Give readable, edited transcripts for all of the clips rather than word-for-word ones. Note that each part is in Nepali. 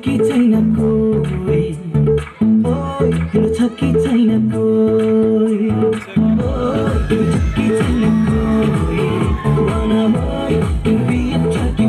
कि छैन कोही ओइ तिम्रो छ कि छैन कोही ओइ तिम्रो छ कि छैन कोही भन भाइ तिम्रो बिहे छ कि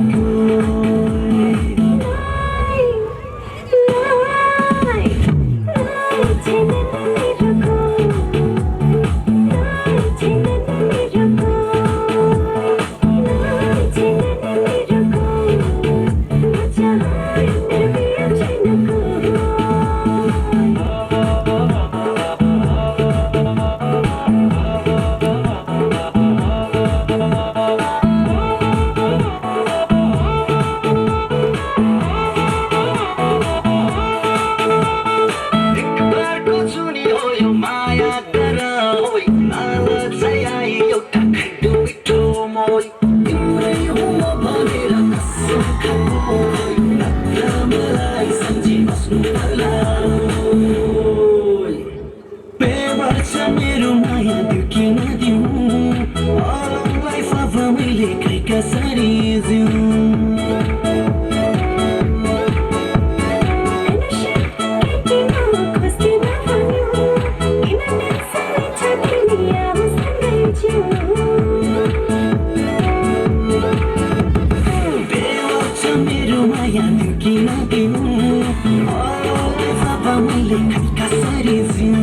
मेरो माया दिउ कि नदिउ अरूलाई फाफ मैले खै कसरी जिउ मेरो माया दिउ कि नदिउ अरूलाई फाफ मैले खै कसरी जिउ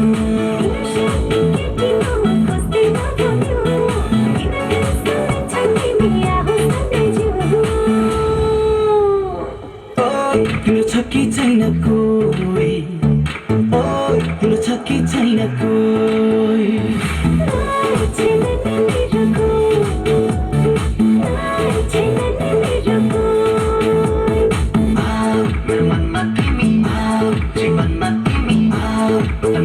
तिम्रो छ कि छैन कोही ओइ तिम्रो छ कि छैन कोही मेरो मनमा तिमी जीवनमा तिमी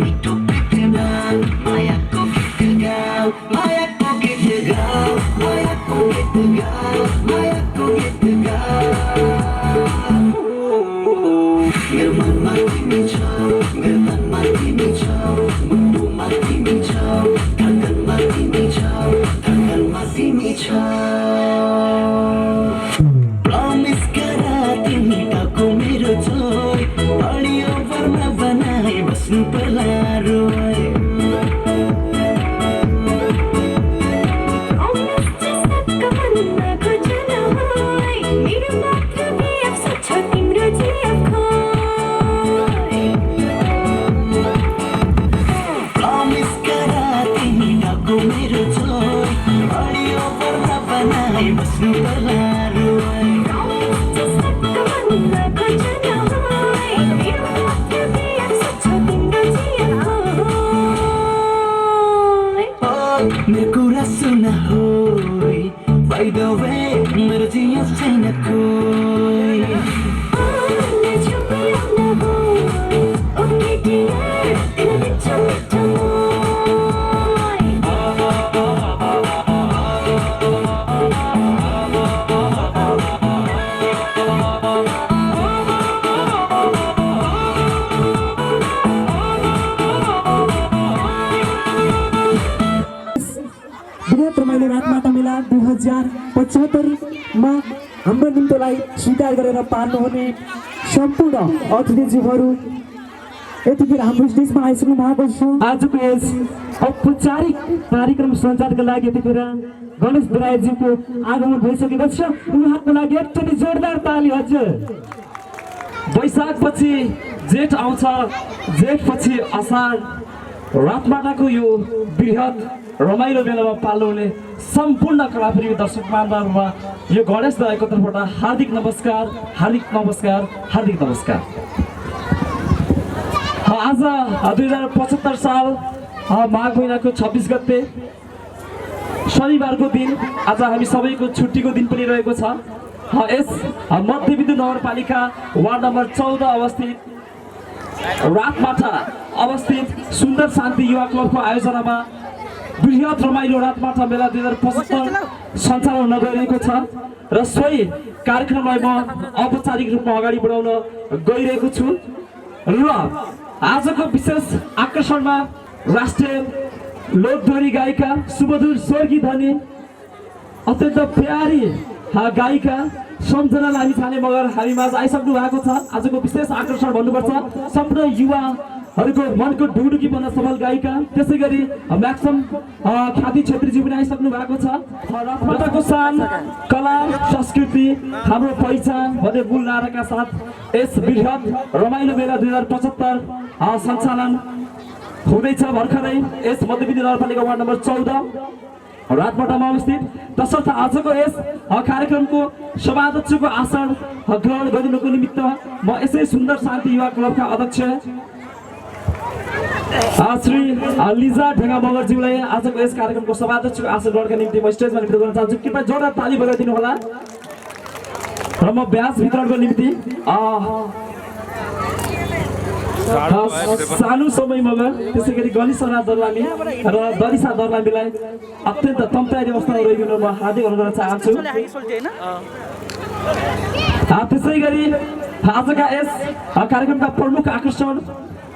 मिठो गीत गाऊ मायाको गीत गाऊ मायाको गीत गाऊ मायाको गीत गाऊ मायाको गीत गाऊ मेरो मनमा तिमी छौ मेरो तनमा तिमी छौ मुटुमा तिमी छौ धडकनमा तिमी छौ धडकनमा तिमी छौ प्रमिस गरा तिमी टाको मेरो छोइ अडियो भरमा बनाए बस्नु पर्ला रोइ मेरो छोइ अडियो भरमा बनाए बस्नु पर्ला रोइ मेरो कुरा सुन होइ by the way मेरो जिया छैन कोही रमाइलो रातमाटा मेला 2075 मा हाम्रो निम्तोलाई स्वीकार गरेर पार्नुहुने सम्पूर्ण अतिथिज्यूहरू यतिखेर हाम्रो स्टेजमा आइसक्नु भएको छ। आजको यस औपचारिक कार्यक्रम सञ्चालनका लागि यतिखेर गणेश बराइलज्यूको आगमन भइसकेको छ। उहाँको लागि एकचोटि जोरदार ताली हजुर। वैशाखपछि जेठ आउँछ, जेठपछि असार, रातमाटाको यो बृहत रमाइलो मेलामा पाल्नुहुने सम्पूर्ण कलाप्रेमी दर्शक महानुभावमा यो गणेश दाइको तर्फबाट हार्दिक नमस्कार, हार्दिक नमस्कार, हार्दिक नमस्कार। आज 2075 साल माघ महिनाको 26 गते शनिबारको दिन आज हामी सबैको छुट्टीको दिन पनि रहेको छ। यस मध्यविन्दु नगरपालिका वार्ड नम्बर 14 अवस्थित रातमाटा अवस्थित सुन्दर शान्ति युवा क्लबको आयोजनामा बृहत रमाइलो रातमाटा मेला 2075 सञ्चालन हुन गइरहेको छ र सोही कार्यक्रमलाई म औपचारिक रूपमा अगाडि बढाउन गइरहेको छु र आजको विशेष आकर्षणमा राष्ट्रिय लोकधोरी गायिका सुमधुर स्वर्गीय धनी अत्यन्त प्यारी गायिका सम्झना लामिछाने मगर हामी माझ आइसक्नु भएको छ। आजको विशेष आकर्षण भन्नुपर्छ सम्पूर्ण युवाहरूको मनको ढुकढुकी बन्न सफल गायिका, त्यसै गरी म्याक्सम ख्याति छेत्रीजी पनि आइसक्नु भएको छ। रत्नमाताको शान, कला, संस्कृति हाम्रो पहिचान भन्ने मूल नाराका साथ यस बृहत रमाइलो मेला 2075 सञ्चालन हुँदैछ। भर्खरै यस मध्यविद्यालय नगरपालिका वार्ड नम्बर 14 रातमाटामा अवस्थित। तसर्थ आजको यस कार्यक्रमको सभाध्यक्षको आसन ग्रहण गरिनुको निमित्त म यसै सुन्दर शान्ति युवा क्लबका अध्यक्ष श्री लिजा ढेङ्गा मगरज्यूलाई आजको यस कार्यक्रमको सभाध्यक्षको आसन ग्रहणका निम्ति म स्टेजमा निम्ति गर्न चाहन्छु। कृपया जोरदार ताली बजाइदिनु होला र म ब्याज वितरणको निम्ति सानो समय मगर त्यसै गरी गलिसना दर्लामी र दरिसा दर्लामीलाई अत्यन्त तम्तारी अवस्थामा रहिदिनु म हार्दिक अनुरोध गर्न चाहन्छु। त्यसै गरी आजका यस कार्यक्रमका प्रमुख आकर्षण,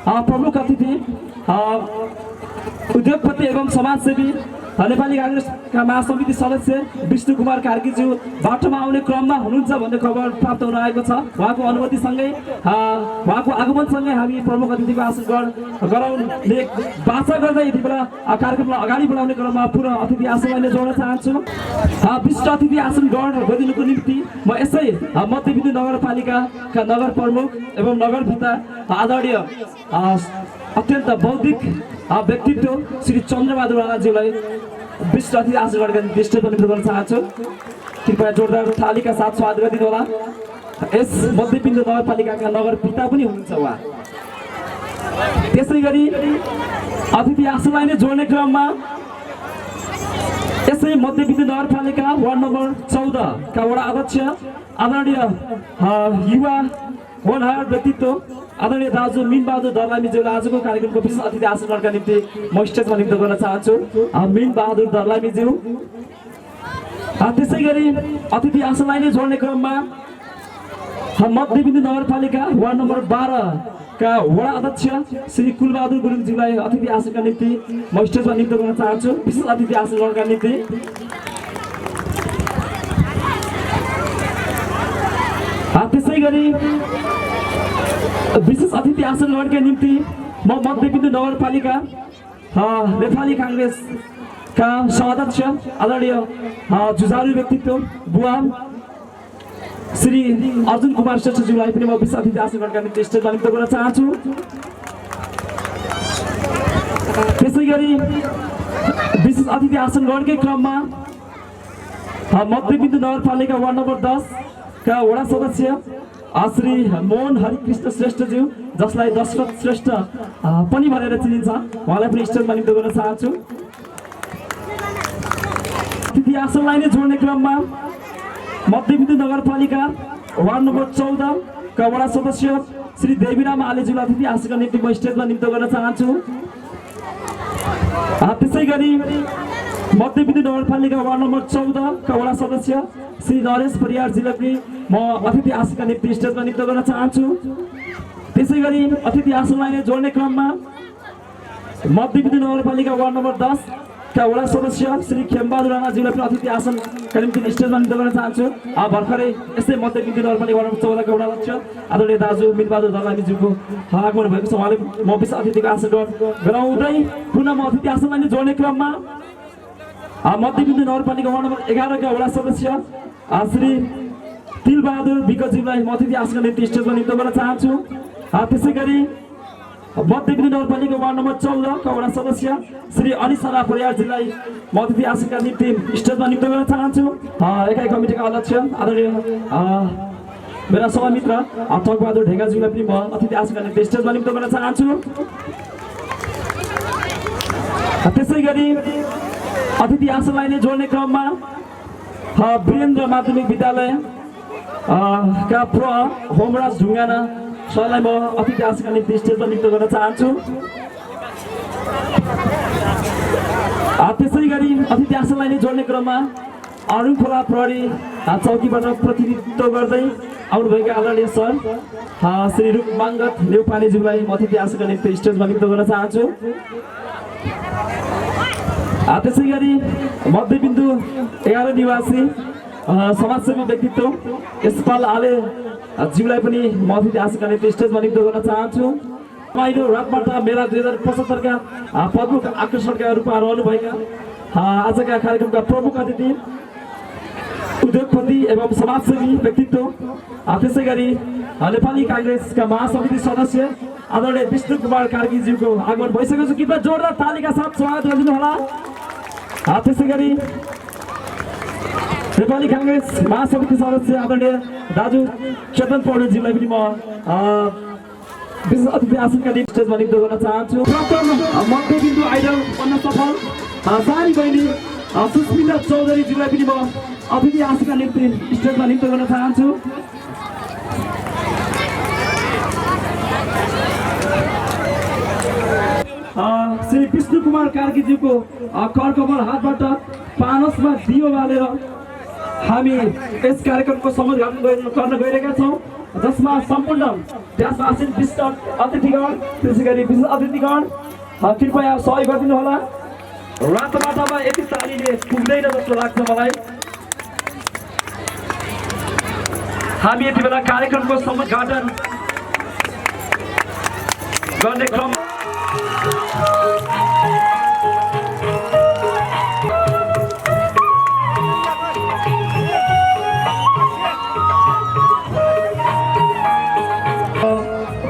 प्रमुख अतिथि उद्योगपति एवं समाजसेवी नेपाली कांग्रेसका महासमिति सदस्य विष्णु कुमार कार्कीज्यू बाटोमा आउने क्रममा हुनुहुन्छ भन्ने खबर प्राप्त हुन आएको छ। उहाँको अनुमतिसँगै उहाँको आगमनसँगै हामी प्रमुख अतिथिको आसन ग्रहण गराउने बाचा गर्दै यति बेला कार्यक्रमलाई अगाडि बढाउने क्रममा पूर्ण अतिथि आसनलाई नै जोड्न चाहन्छु। विशिष्ट अतिथि आसन ग्रहण गरिदिनुको निम्ति म यसै मध्यविद्यालय नगरपालिकाका नगर प्रमुख एवं नगरभित्र आदरणीय अत्यन्त बौद्धिक व्यक्तित्व श्री चन्द्रबहादुर राणाज्यूलाई विशिष्ट अतिथि आसन ग्रहणका निम्ति स्टेजमा निम्ति गर्न चाहन्छु। कृपया जोरदार तालीका साथ स्वागत गरिदिनु होला। यस मध्यविद्यालय नगरपालिकाका नगर पिता पनि हुनुहुन्छ उहाँ। त्यसै गरी अतिथि आसनलाई नै जोड्ने क्रममा यसै मध्यविद्यालय नगरपालिका वार्ड नम्बर 14 का वडा अध्यक्ष आदरणीय युवा होनहार व्यक्तित्व आदरणीय दाजु मीनबहादुर दर्लामीज्यूलाई आजको कार्यक्रमको विशेष अतिथि आसन ग्रहणका निम्ति म स्टेजमा निम्ति गर्न चाहन्छु। मीनबहादुर दर्लामीज्यू। त्यसै गरी अतिथि आसनलाई नै जोड्ने क्रममा मध्यविद्यालय नगरपालिका वार्ड नम्बर 12 का वडा अध्यक्ष श्री कुलबहादुर गुरुङज्यूलाई अतिथि आसनका निम्ति म स्टेजमा निम्ति गर्न चाहन्छु विशेष अतिथि आसन ग्रहणका निम्ति। त्यसै गरी विशेष अतिथि आसन ग्रहणका निम्ति म मध्यविद्यालय नगरपालिका नेपाली कांग्रेसका सभाध्यक्ष आदरणीय जुझारु व्यक्तित्व बुवा श्री अर्जुन कुमार श्रेष्ठज्यूलाई पनि म विशेष अतिथि आसन ग्रहणका निम्ति स्टेजमा निम्ति गर्न चाहन्छु। त्यसै गरी विशेष अतिथि आसन ग्रहणकै क्रममा मध्यविद्यालय नगरपालिका वार्ड नम्बर 10 का वडा सदस्य श्री मोहन हरिकृष्ण श्रेष्ठज्यू जसलाई दशरथ श्रेष्ठ पनि भनेर चिनिन्छ, उहाँलाई पनि स्टेजमा निम्ति गर्न चाहन्छु। अतिथि आसनलाई नै जोड्ने क्रममा मध्यविद्यालय नगरपालिका वार्ड नम्बर 14 का वडा सदस्य श्री देवीराम आलेज्यूलाई अतिथि आसनका निम्ति म स्टेजमा निम्ति गर्न चाहन्छु। त्यसै गरी मध्यविद्यालय नगरपालिका वार्ड नम्बर 14 का वडा सदस्य श्री नरेश परियारजीलाई पनि म अतिथि आसनका निम्ति स्टेजमा निम्ति गर्न चाहन्छु। त्यसै गरी अतिथि आसनलाई नै जोड्ने क्रममा मध्यविद्यालय नगरपालिका वार्ड नम्बर 10 का वडा सदस्य श्री खेमबहादुर राणाज्यूलाई पनि अतिथि आसनका निम्ति स्टेजमा निम्ति गर्न चाहन्छु। भर्खरै यस्तै मध्यविद्यालय नगरपालिका वार्ड नम्बर 14 का वडा अध्यक्ष आदरणीय दाजु मीनबहादुर दर्लामीज्यूको आगमन भएको छ। उहाँले म विशेष अतिथिको आसन गराउँदै पुनः म अतिथि आसनलाई नै जोड्ने क्रममा मध्यविद्यालय नगरपालिका वार्ड नम्बर 11 का वडा सदस्य श्री तिलबहादुर विकज्यूलाई म अतिथि आसनका निम्ति स्टेजमा निम्ति गर्न चाहन्छु। त्यसै गरी मध्यविद्यालय नगरपालिका वार्ड नम्बर 14 का वडा सदस्य श्री अनिसरा परियारजीलाई म अतिथि आसनका निम्ति स्टेजमा निम्ति गर्न चाहन्छु। एकाइ कमिटीका अध्यक्ष आदरणीय मेरा सभामित्र टकबहादुर ढेङ्गाज्यूलाई पनि म अतिथि आसनका निम्ति स्टेजमा निम्ति गर्न चाहन्छु। त्यसै गरी अतिथि आसनलाई नै जोड्ने क्रममा वीरेन्द्र माध्यमिक विद्यालय का प्र होमराज ढुङ्गाना सरलाई म अतिथि आसनका निम्ति स्टेजमा निम्ति गर्न चाहन्छु। त्यसै गरी अतिथि आसनलाई नै जोड्ने क्रममा अरुण खोला प्रहरी चौकीबाट प्रतिनिधित्व गर्दै आउनुभएका आदरणीय सर श्री रूपमाङ्गत नेउपानेज्यूलाई म अतिथि आसनका निम्ति स्टेजमा निम्ति गर्न चाहन्छु। त्यसै गरी मध्यबिन्दु 11 निवासी समाजसेवी व्यक्तित्व यसपाल आले ज्यूलाई पनि म अतिथि आशिका निम्ति स्टेजमा निम्तो गर्न चाहन्छु। रमाइलो रातमाटा मेला 2075 का प्रमुख आकर्षणका रूपमा रहनुभएका आजका कार्यक्रमका प्रमुख अतिथि उद्योगपति एवं समाजसेवी व्यक्तित्व त्यसै गरी नेपाली कांग्रेसका महासमिति सदस्य आदरणीय विष्णु कुमार कार्कीज्यूको आगमन भइसकेको छ। कृपया जोरदार तालीका साथ स्वागत गरिदिनु होला। त्यसै गरी नेपाली कांग्रेस महासमिति सदस्य आदरणीय दाजु चेतन पौडेलज्यूलाई पनि म विशेष अतिथि आसनका निम्ति स्टेजमा निम्तो गर्न चाहन्छु। प्रथम मध्यबिन्दु आइडल बन्न सफल सानी बहिनी सुस्मिता चौधरीज्यूलाई पनि म अतिथि आसनका निम्ति स्टेजमा निम्तो गर्न चाहन्छु। श्री विष्णु कुमार कार्कीज्यूको करकमल हातबाट पानसमा दियो बालेर हामी यस कार्यक्रमको समुद्घाटन गर्न गइरहेका छौँ, जसमा सम्पूर्ण त्यसमा आसीन विशिष्ट अतिथिगण त्यसै गरी विशेष अतिथिगण कृपया सहयोग गरिदिनु होला। रातमाटामा यति तालीले पुग्दैन जस्तो लाग्छ मलाई। हामी यति बेला कार्यक्रमको समुद्घाटन गर्ने क्रम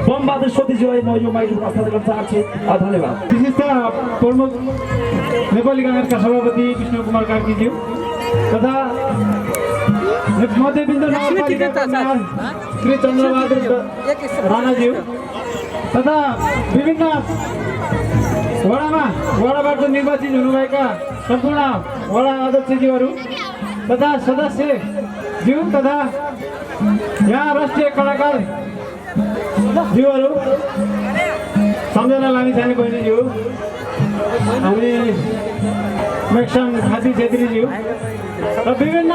बमबहादुर सोतीज्यूलाई म यो माइक हस्तान्तरण गर्न चाहन्छु। धन्यवाद। विशेषतः प्रमुख नेपाली कांग्रेसका सभापति विष्णु कुमार कार्कीज्यू तथा मध्यबिन्दु नगरपालिकाका मेयर श्री चन्द्रबहादुर राणाज्यू तथा विभिन्न वडाबाट निर्वाचित हुनुभएका सम्पूर्ण वडा अध्यक्षज्यूहरू तथा सदस्यज्यू तथा यहाँ राष्ट्रिय कलाकार ज्यूहरू सम्झना लामिछाने बहिनीज्यू अनि मेक्सम खाती छेत्रीज्यू र विभिन्न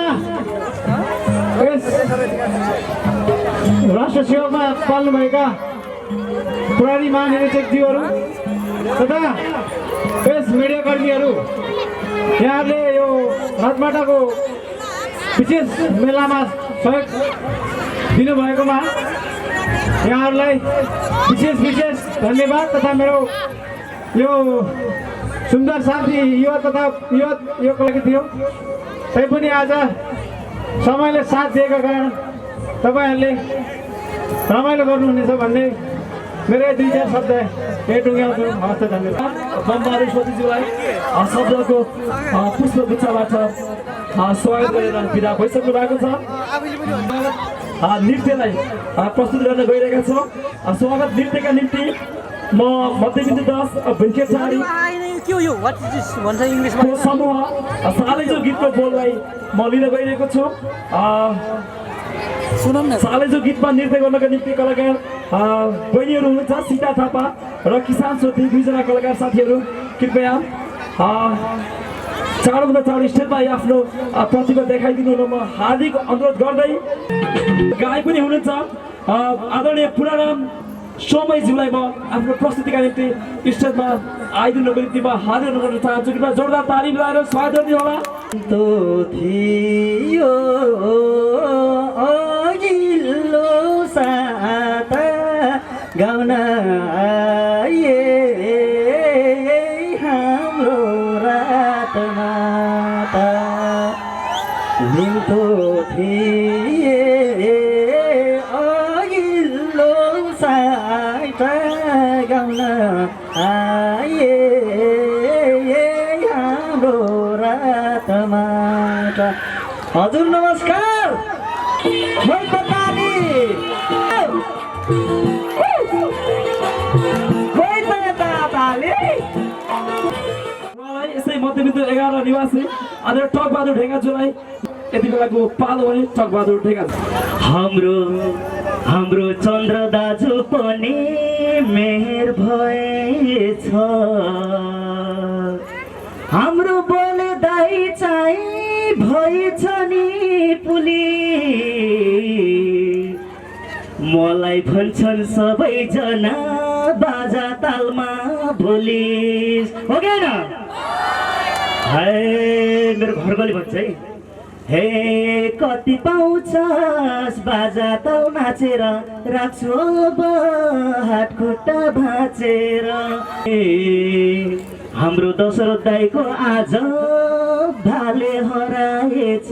यस राष्ट्र सेवामा पाल्नुभएका प्रहरी महानिरीक्षकज्यूहरू तथा यस मिडियाकर्मीहरू यहाँहरूले यो रातमाटाको विशेष मेलामा सहयोग दिनुभएकोमा यहाँहरूलाई विशेष धन्यवाद तथा मेरो यो सुन्दर शान्ति युवा तथा युवकको लागि थियो। तैपनि आज समयले साथ दिएको कारण तपाईँहरूले रमाइलो गर्नुहुनेछ भन्ने मेरो 2-4 शब्द यही टुङ्ग्याउँछु। हवस्, धन्यवाद। बमबहादुर सोतीज्यूलाई शब्दको पुष्पगुच्छाबाट स्वागत गरेर विदा भइसक्नु भएको छ। नृत्यलाई प्रस्तुत गर्न गइरहेका छौँ। स्वागत नृत्यका निम्ति म मध्यबिन्दु 10 भिन्केचारी समूह सालेजो गीतको बोललाई म लिन गइरहेको छु। सालेजो गीतमा नृत्य गर्नका निम्ति कलाकार बहिनीहरू हुनुहुन्छ सीता थापा र किसान सोती, 2 जना कलाकार साथीहरू कृपया चाँडोभन्दा चाँडो स्टेजमा आफ्नो प्रतिभा देखाइदिनु हुन म हार्दिक अनुरोध गर्दै गाई पनि हुनुहुन्छ आदरणीय पुराराम सोमैज्यूलाई म आफ्नो प्रस्तुतिका निम्ति स्टेजमा आइदिनुको निम्ति म हार्दिक अनुरोध गर्न चाहन्छु। कृपया जोरदार ताली मिलाएर स्वागत गरिदिनु होला। तो थियो अघिल्लो साता गाउन आए हाम्रो रातमाटा निम्तो थिए अघिल्लो साता गाउन आए हाम्रो रातमाटा। हजुर नमस्कार। यसै मध्यबिन्दु 11 निवासी आदरणीय टकबहादुर ढेकाज्यूलाई यति बेलाको पालो भने टकबहादुर ढेकाज्यू। हाम्रो चन्द्र दाजु पनि मेहर भएछ, हाम्रो बोले दाइ चाहिँ भएछ नि पुलिस। मलाई भन्छन् सबैजना बाजा तालमा पुलिस हो कि होइन? हाय मेरो घरकोले भन्छ है, हे कति पाउँछस् बाजा ताल नाचेर राख्छु अब हात खुट्टा भाँचेर हे हाम्रो दशरथ दाइको आज भाले हराएछ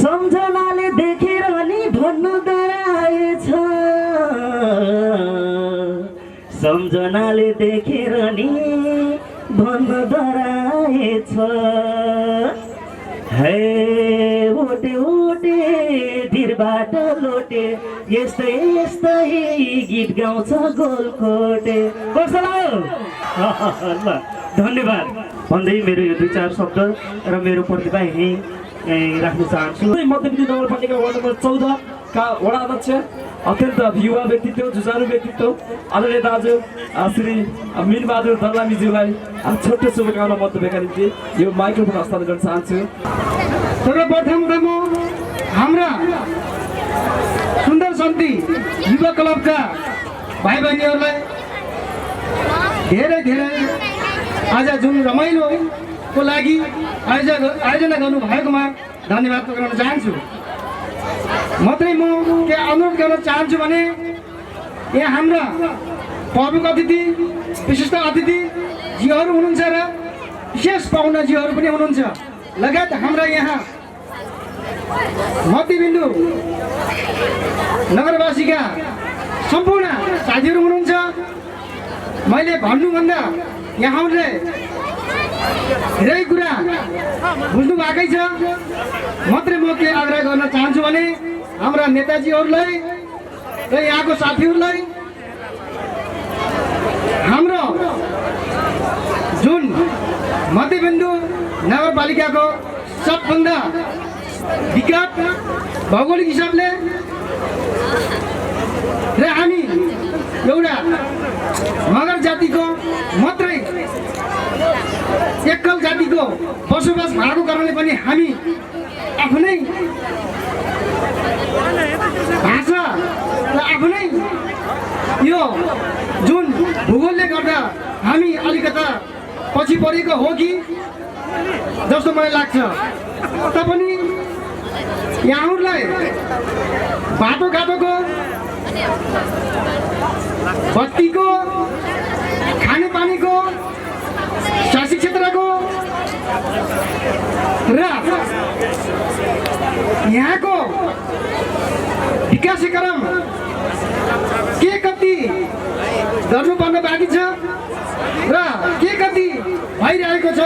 सम्झनाले देखेर नि भन्नु डराएछ सम्झनाले देखेर नि भन्नु डराएछ हे ओटे ओटे ढिरबाट लोटे यस्तै यस्तै गीत गाउँछ गोलकोटे कस्तो लाग्यो ल धन्यवाद भन्दै मेरो यो 2-4 शब्द र मेरो प्रतिभा यहीँ राख्न चाहन्छु मध्यविद्यालय नगरपालिका वार्ड नम्बर 14 का वडा अध्यक्ष अत्यन्त युवा व्यक्तित्व जुझारु व्यक्तित्व आदरणीय दाजु श्री मीरबहादुर दल्लामीज्यूलाई छोटो शुभकामना मन्तव्यका निम्ति यो माइक्रोफोन हस्तान्तरण गर्न चाहन्छु। सर्वप्रथम त म हाम्रा सुन्दर शान्ति युवा क्लबका भाइ बहिनीहरूलाई धेरै धेरै आज जुन रमाइलोको लागि आयोजना गर्नुभएकोमा धन्यवाद गर्न चाहन्छु। मात्रै म के अनुरोध गर्न चाहन्छु भने यहाँ हाम्रा प्रमुख अतिथि विशिष्ट अतिथिजीहरू हुनुहुन्छ र विशेष पाहुनाजीहरू पनि हुनुहुन्छ लगायत हाम्रा यहाँ मध्यबिन्दु नगरवासीका सम्पूर्ण साथीहरू हुनुहुन्छ। मैले भन्नुभन्दा यहाँहरूले धेरै कुरा बुझ्नु भएकै छ। मात्रै म के आग्रह गर्न चाहन्छु भने हाम्रा नेताजीहरूलाई र यहाँको साथीहरूलाई हाम्रो जुन मध्यबिन्दु नगरपालिकाको सबभन्दा विकट भौगोलिक हिसाबले र हामी एउटा मगर जातिको मात्रै एकल जातिको बसोबास भएको कारणले पनि हामी आफ्नै भाषा र आफ्नै यो जुन भूगोलले गर्दा हामी अलिकता पछि परेको हो कि जस्तो मलाई लाग्छ। तापनि यहाँहरूलाई बाटोघाटोको बत्तीको खानेपानीको शासकीय क्षेत्रको र यहाँको विकास क्रम के कति गर्नुपर्ने बाँकी छ र के कति भइरहेको छ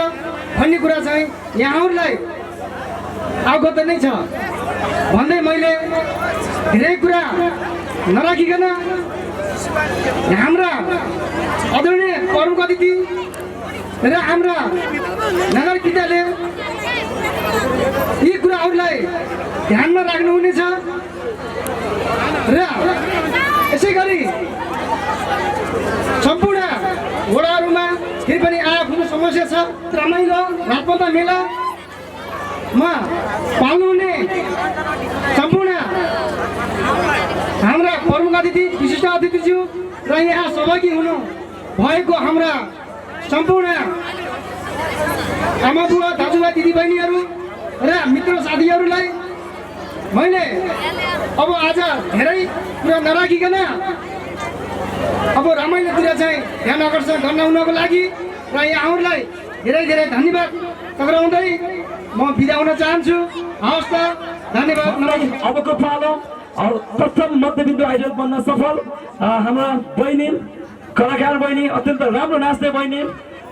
भन्ने कुरा चाहिँ यहाँहरूलाई अवगत नै छ भन्दै मैले धेरै कुरा नराखिकन हाम्रा आदरणीय प्रमुख अतिथि र हाम्रा नगर विद्यालय यी कुराहरूलाई ध्यानमा राख्नुहुनेछ र यसै गरी सम्पूर्ण वडाहरूमा फेरि पनि आफ्नो समस्या छ। रमाइलो रातपन्था मेलामा पाल्नुहुने सम्पूर्ण हाम्रा प्रमुख अतिथि विशिष्ट अतिथिज्यू र यहाँ सहभागी हुनु भएको हाम्रा सम्पूर्ण आमा बुवा दाजुभाइ दिदीबहिनीहरू र मित्र साथीहरूलाई मैले अब आज धेरै कुरा नराखिकन अब रमाइलोतिर चाहिँ ध्यान आकर्षण गर्न हुनको लागि र यहाँहरूलाई धेरै धेरै धन्यवाद टक्राउँदै म बिदा हुन चाहन्छु। हवस् त, धन्यवाद। अबको पालो प्रथम मध्यबिन्दु आइडल बन्न सफल हाम्रा बहिनी कलाकार बहिनी अत्यन्त राम्रो नाच्ने बहिनी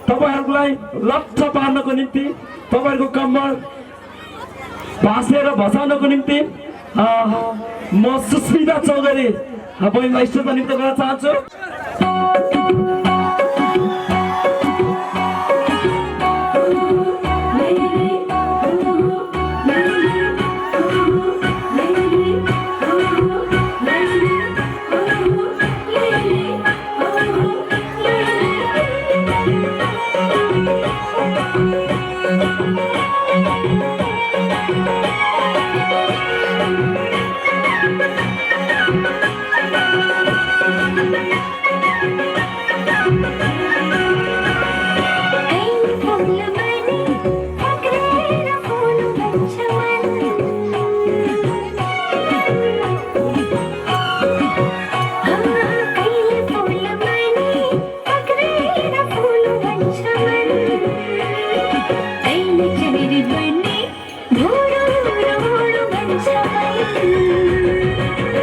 तपाईहरुलाई लट्ठ पार्नको निम्ति तपाईहरुको कम्मर भाँसेर बचाउनको निम्ति म सुस्मिता चौधरी बहिनीलाई स्टेजमा निम्ति गर्न चाहन्छु।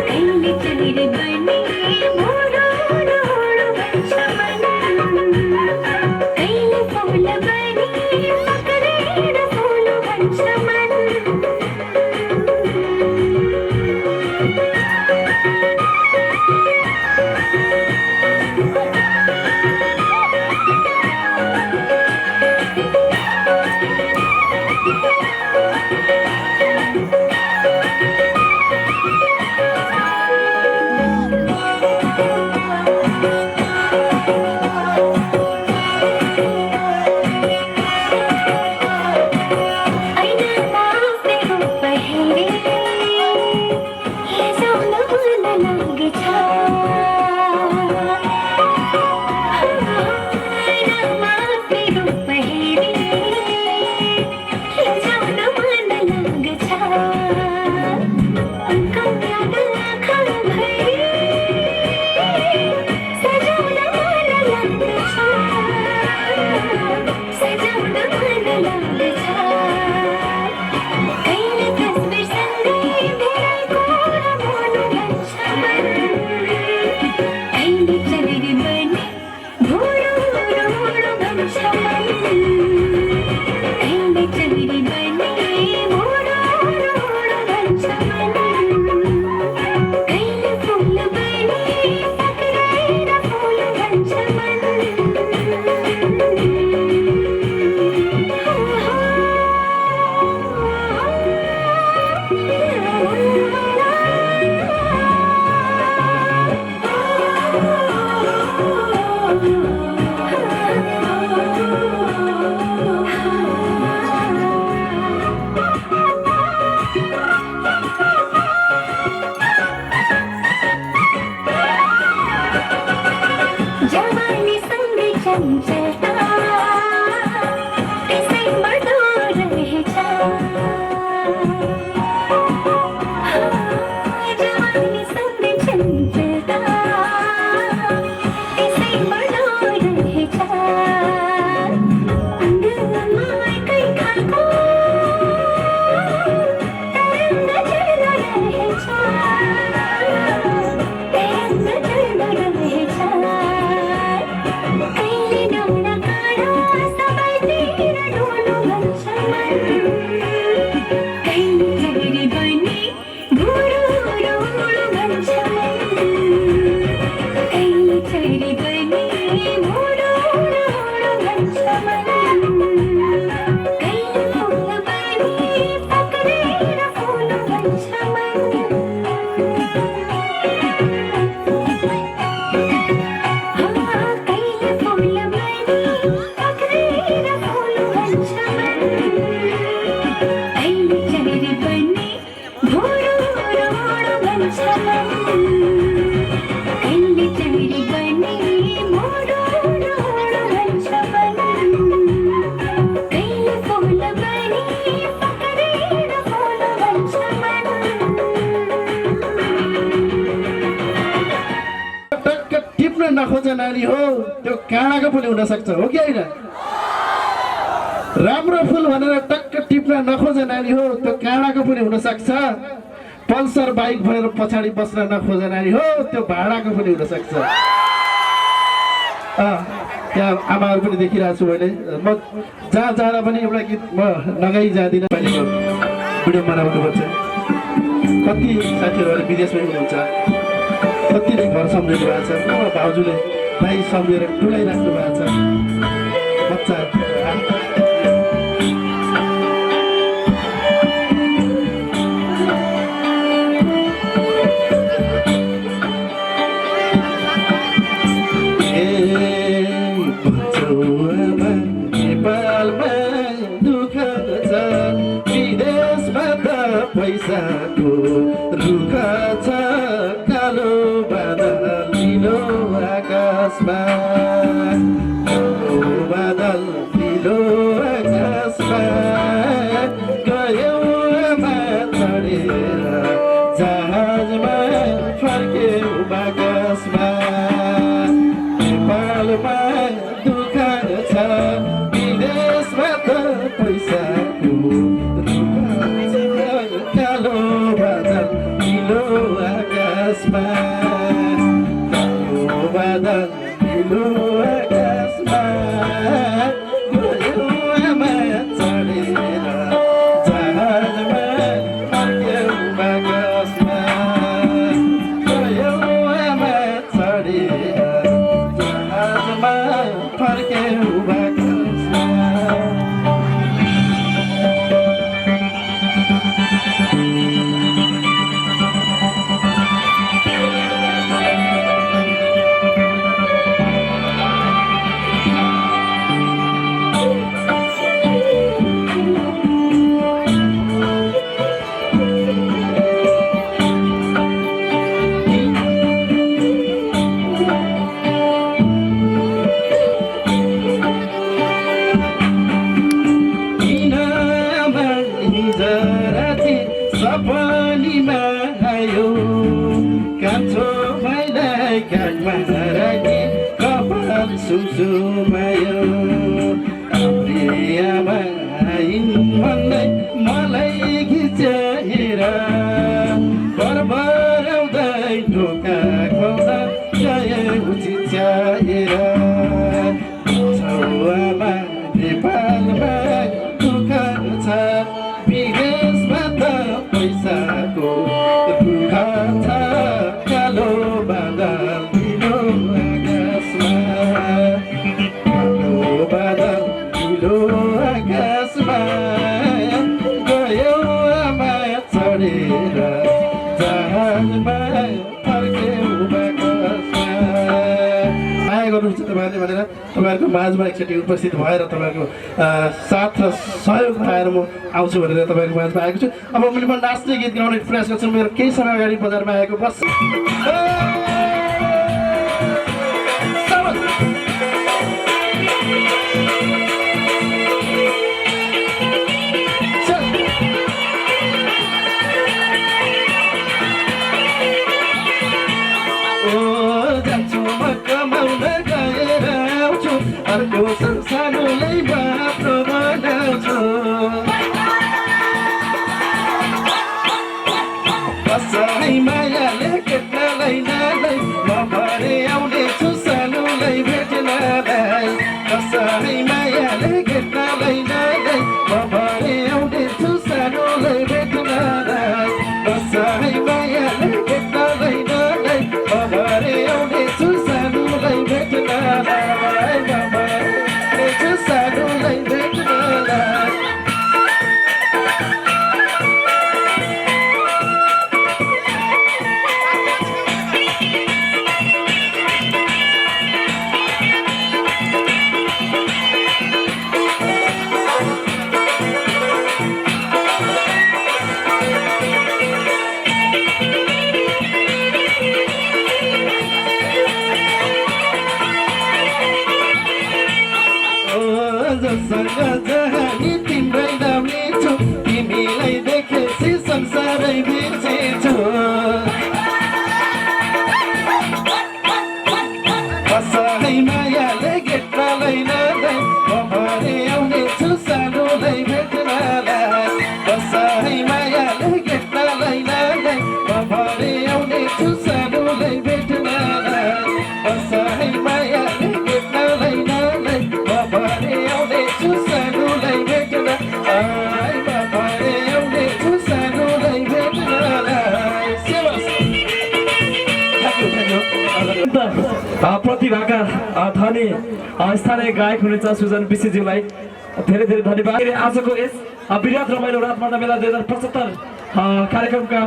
कहिले चलिरे बनी मोडो रोडो भन्छ मन कहिले फुल बनी पक्रेर फुल भन्छ मन नखोजा नानी हो त्यो काँडाको फुल हुन सक्छ हो कि हैन राम्रो फुल भनेर टक्क टिप्न नखोजा नानी हो त्यो काँडाको फुल हुन सक्छ पल्सर बाइक भनेर पछाडी बस्न नखोजा नानी हो त्यो भाडाको फुल हुन सक्छ त्यहाँ आमाहरू पनि देखिरहेको छु मैले म जहाँ जाँदा पनि एउटा गीत म नगाइ जाँदिनँ पहिलेको भिडियो बनाउनु पर्छ कति साथीहरू विदेशमै हुनुहुन्छ कतिले घर सम्झिनु भएको छ म भाउजूले दाइ सम्झेर टुलाइराख्नु भएको छ बच्चा नेपालमा दुःख छ विदेशमा त पैसाको रुख छ कालो बादल नीलो आकाशमा बादल नीलो आकाशमा गयौँ चढेर जहाजमा फर्क्यौँ आकाशमा नेपालमा दुःख छ विदेशमा त पैसाको कालो बादल नीलो आकाशमा कालो बादल नीलो आकाशमा गयो आमा चढेर जहाजमा फर्क्यौ बाकसमा गयो आमा चढेर जहाजमा फर्क्यौ बाकसमा सपनीमा आयो कान्छो भाइलाई काखमा राखी कपाल सुसुमायो आमा आइन् भन्दै मलाई खिचेर बरबराउँदै ढोका खोल्दा गयो चिच्याएर आमा नेपालमा दुःख छ विदेशमा त पैसाको दुःख छ कालो बादल नीलो आकाशमा कालो बादल नीलो आकाशमा गयो आमा चढेर जहाजमा फर्क्यौ बाकसमा माया गर्नुहुन्छ तपाईँहरूले भनेर तपाईँहरूको माझमा एकचोटि उपस्थित भएर तपाईँहरूको साथ र सहयोग पाएर म आउँछु भनेर तपाईँहरूको माझमा आएको छु। अब मैले म नाच्ने गीत गाउने प्रयास गर्छु। मेरो केही समय अगाडि बजारमा आएको बस जान्छु म कमाउन गएर आउँछु अर्को संसारलाई बाटो बनाउँछु कसै मायाले केटालाई नालाई म भरे आउनेछु सानोलाई भेट्नलाई कसै मायाले केटालाई नालाई म भरे आउनेछु सानोलाई भेट्नलाई कसै मायाले केटालाई नालाई म भरे आउनेछु सानोलाई भेट्नलाई म भरे सानोलाई भेट्नलाई जसँग जहानी तिम्रै नाम लिन्छु तिमीलाई देखेपछि संसारै बिर्सिन्छु कसै मायाले गेट्टालाई नाँदै म भरे आउनेछु सानोलाई भेट्नलाई कसै मायाले गेट्टालाई नाँदै म भरे आउनेछु सानोलाई भेट्नलाई कसै मायाले गेट्टालाई नाँदै म भरे आउनेछु सानोलाई भेट्नलाई म भरे आउनेछु सानोलाई भेट्नलाई प्रतिभाका धनी स्थानीय गायक हुनुहुन्छ सुजन विशीज्यूलाई धेरै धेरै धन्यवाद। आजको यस वृहत रमाइलो रातमाटा मेला 2075 कार्यक्रमका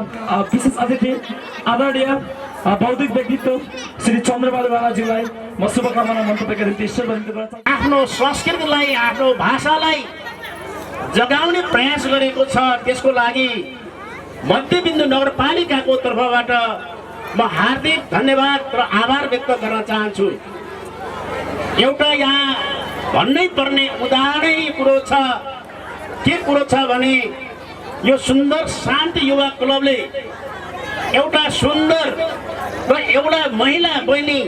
विशेष अतिथि आदरणीय बौद्धिक व्यक्तित्व श्री चन्द्रबहादुर राणाज्यूलाई म शुभकामना मन्तव्यका निम्ति ईश्वर आफ्नो संस्कृतिलाई आफ्नो भाषालाई जगाउने प्रयास गरेको छ। त्यसको लागि मध्यबिन्दु नगरपालिकाको तर्फबाट म हार्दिक धन्यवाद र आभार व्यक्त गर्न चाहन्छु। एउटा यहाँ भन्नै पर्ने उदाहरणै कुरो छ। के कुरो छ भने यो सुन्दर शान्ति युवा क्लबले एउटा सुन्दर र एउटा महिला बहिनी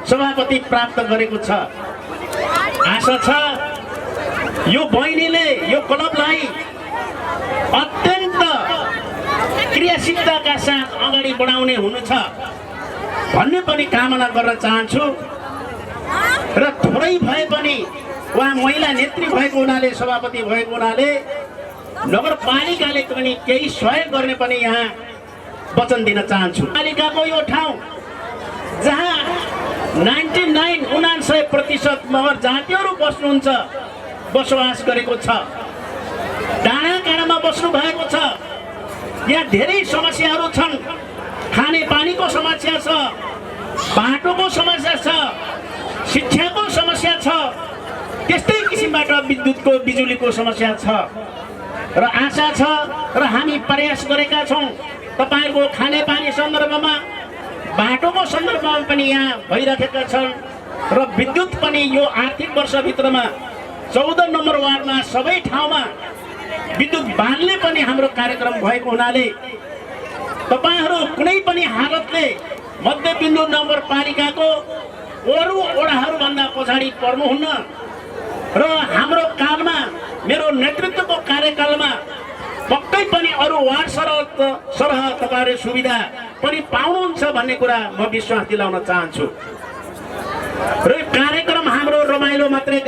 सभापति प्राप्त गरेको छ। आशा छ यो बहिनीले यो क्लबलाई अत्यन्त क्रियाशीलताका साथ अगाडि बढाउने हुनु छ भन्ने पनि कामना गर्न चाहन्छु र थोरै भए पनि उहाँ महिला नेत्री भएको हुनाले सभापति भएको हुनाले नगरपालिकाले पनि केही सहयोग गर्ने पनि यहाँ वचन दिन चाहन्छु। पालिकाको यो ठाउँ जहाँ 99% मगर जातिहरू बस्नुहुन्छ बसोबास गरेको छ, डाँडा काँडामा बस्नु भएको छ। यहाँ धेरै समस्याहरू छन्, खाने पानीको समस्या छ, बाटोको समस्या छ, शिक्षाको समस्या छ, त्यस्तै किसिमबाट विद्युतको बिजुलीको समस्या छ र आशा छ र हामी प्रयास गरेका छौँ तपाईहरुको खानेपानी सन्दर्भमा बाटोको सन्दर्भमा पनि यहाँ भइरहेका छन् र विद्युत पनि यो आर्थिक वर्षभित्रमा 14 नम्बर वार्डमा सबै ठाउँमा विद्युत बाँध्ने पनि हाम्रो कार्यक्रम भएको हुनाले तपाईहरु कुनै पनि हालतले मध्यबिन्दु नगरपालिकाको अरु वडाहरु भन्दा पछाडी पर्नुहुन्न र हाम्रो कालमा मेरो नेतृत्वको कार्यकालमा पक्कै पनि अरु वार्ड सरह तपाईहरु सुविधा पनि पाउनुहुन्छ भन्ने कुरा म विश्वास दिलाउन चाहन्छु। र कार्यक्रम हाम्रो रमाइलो मात्रै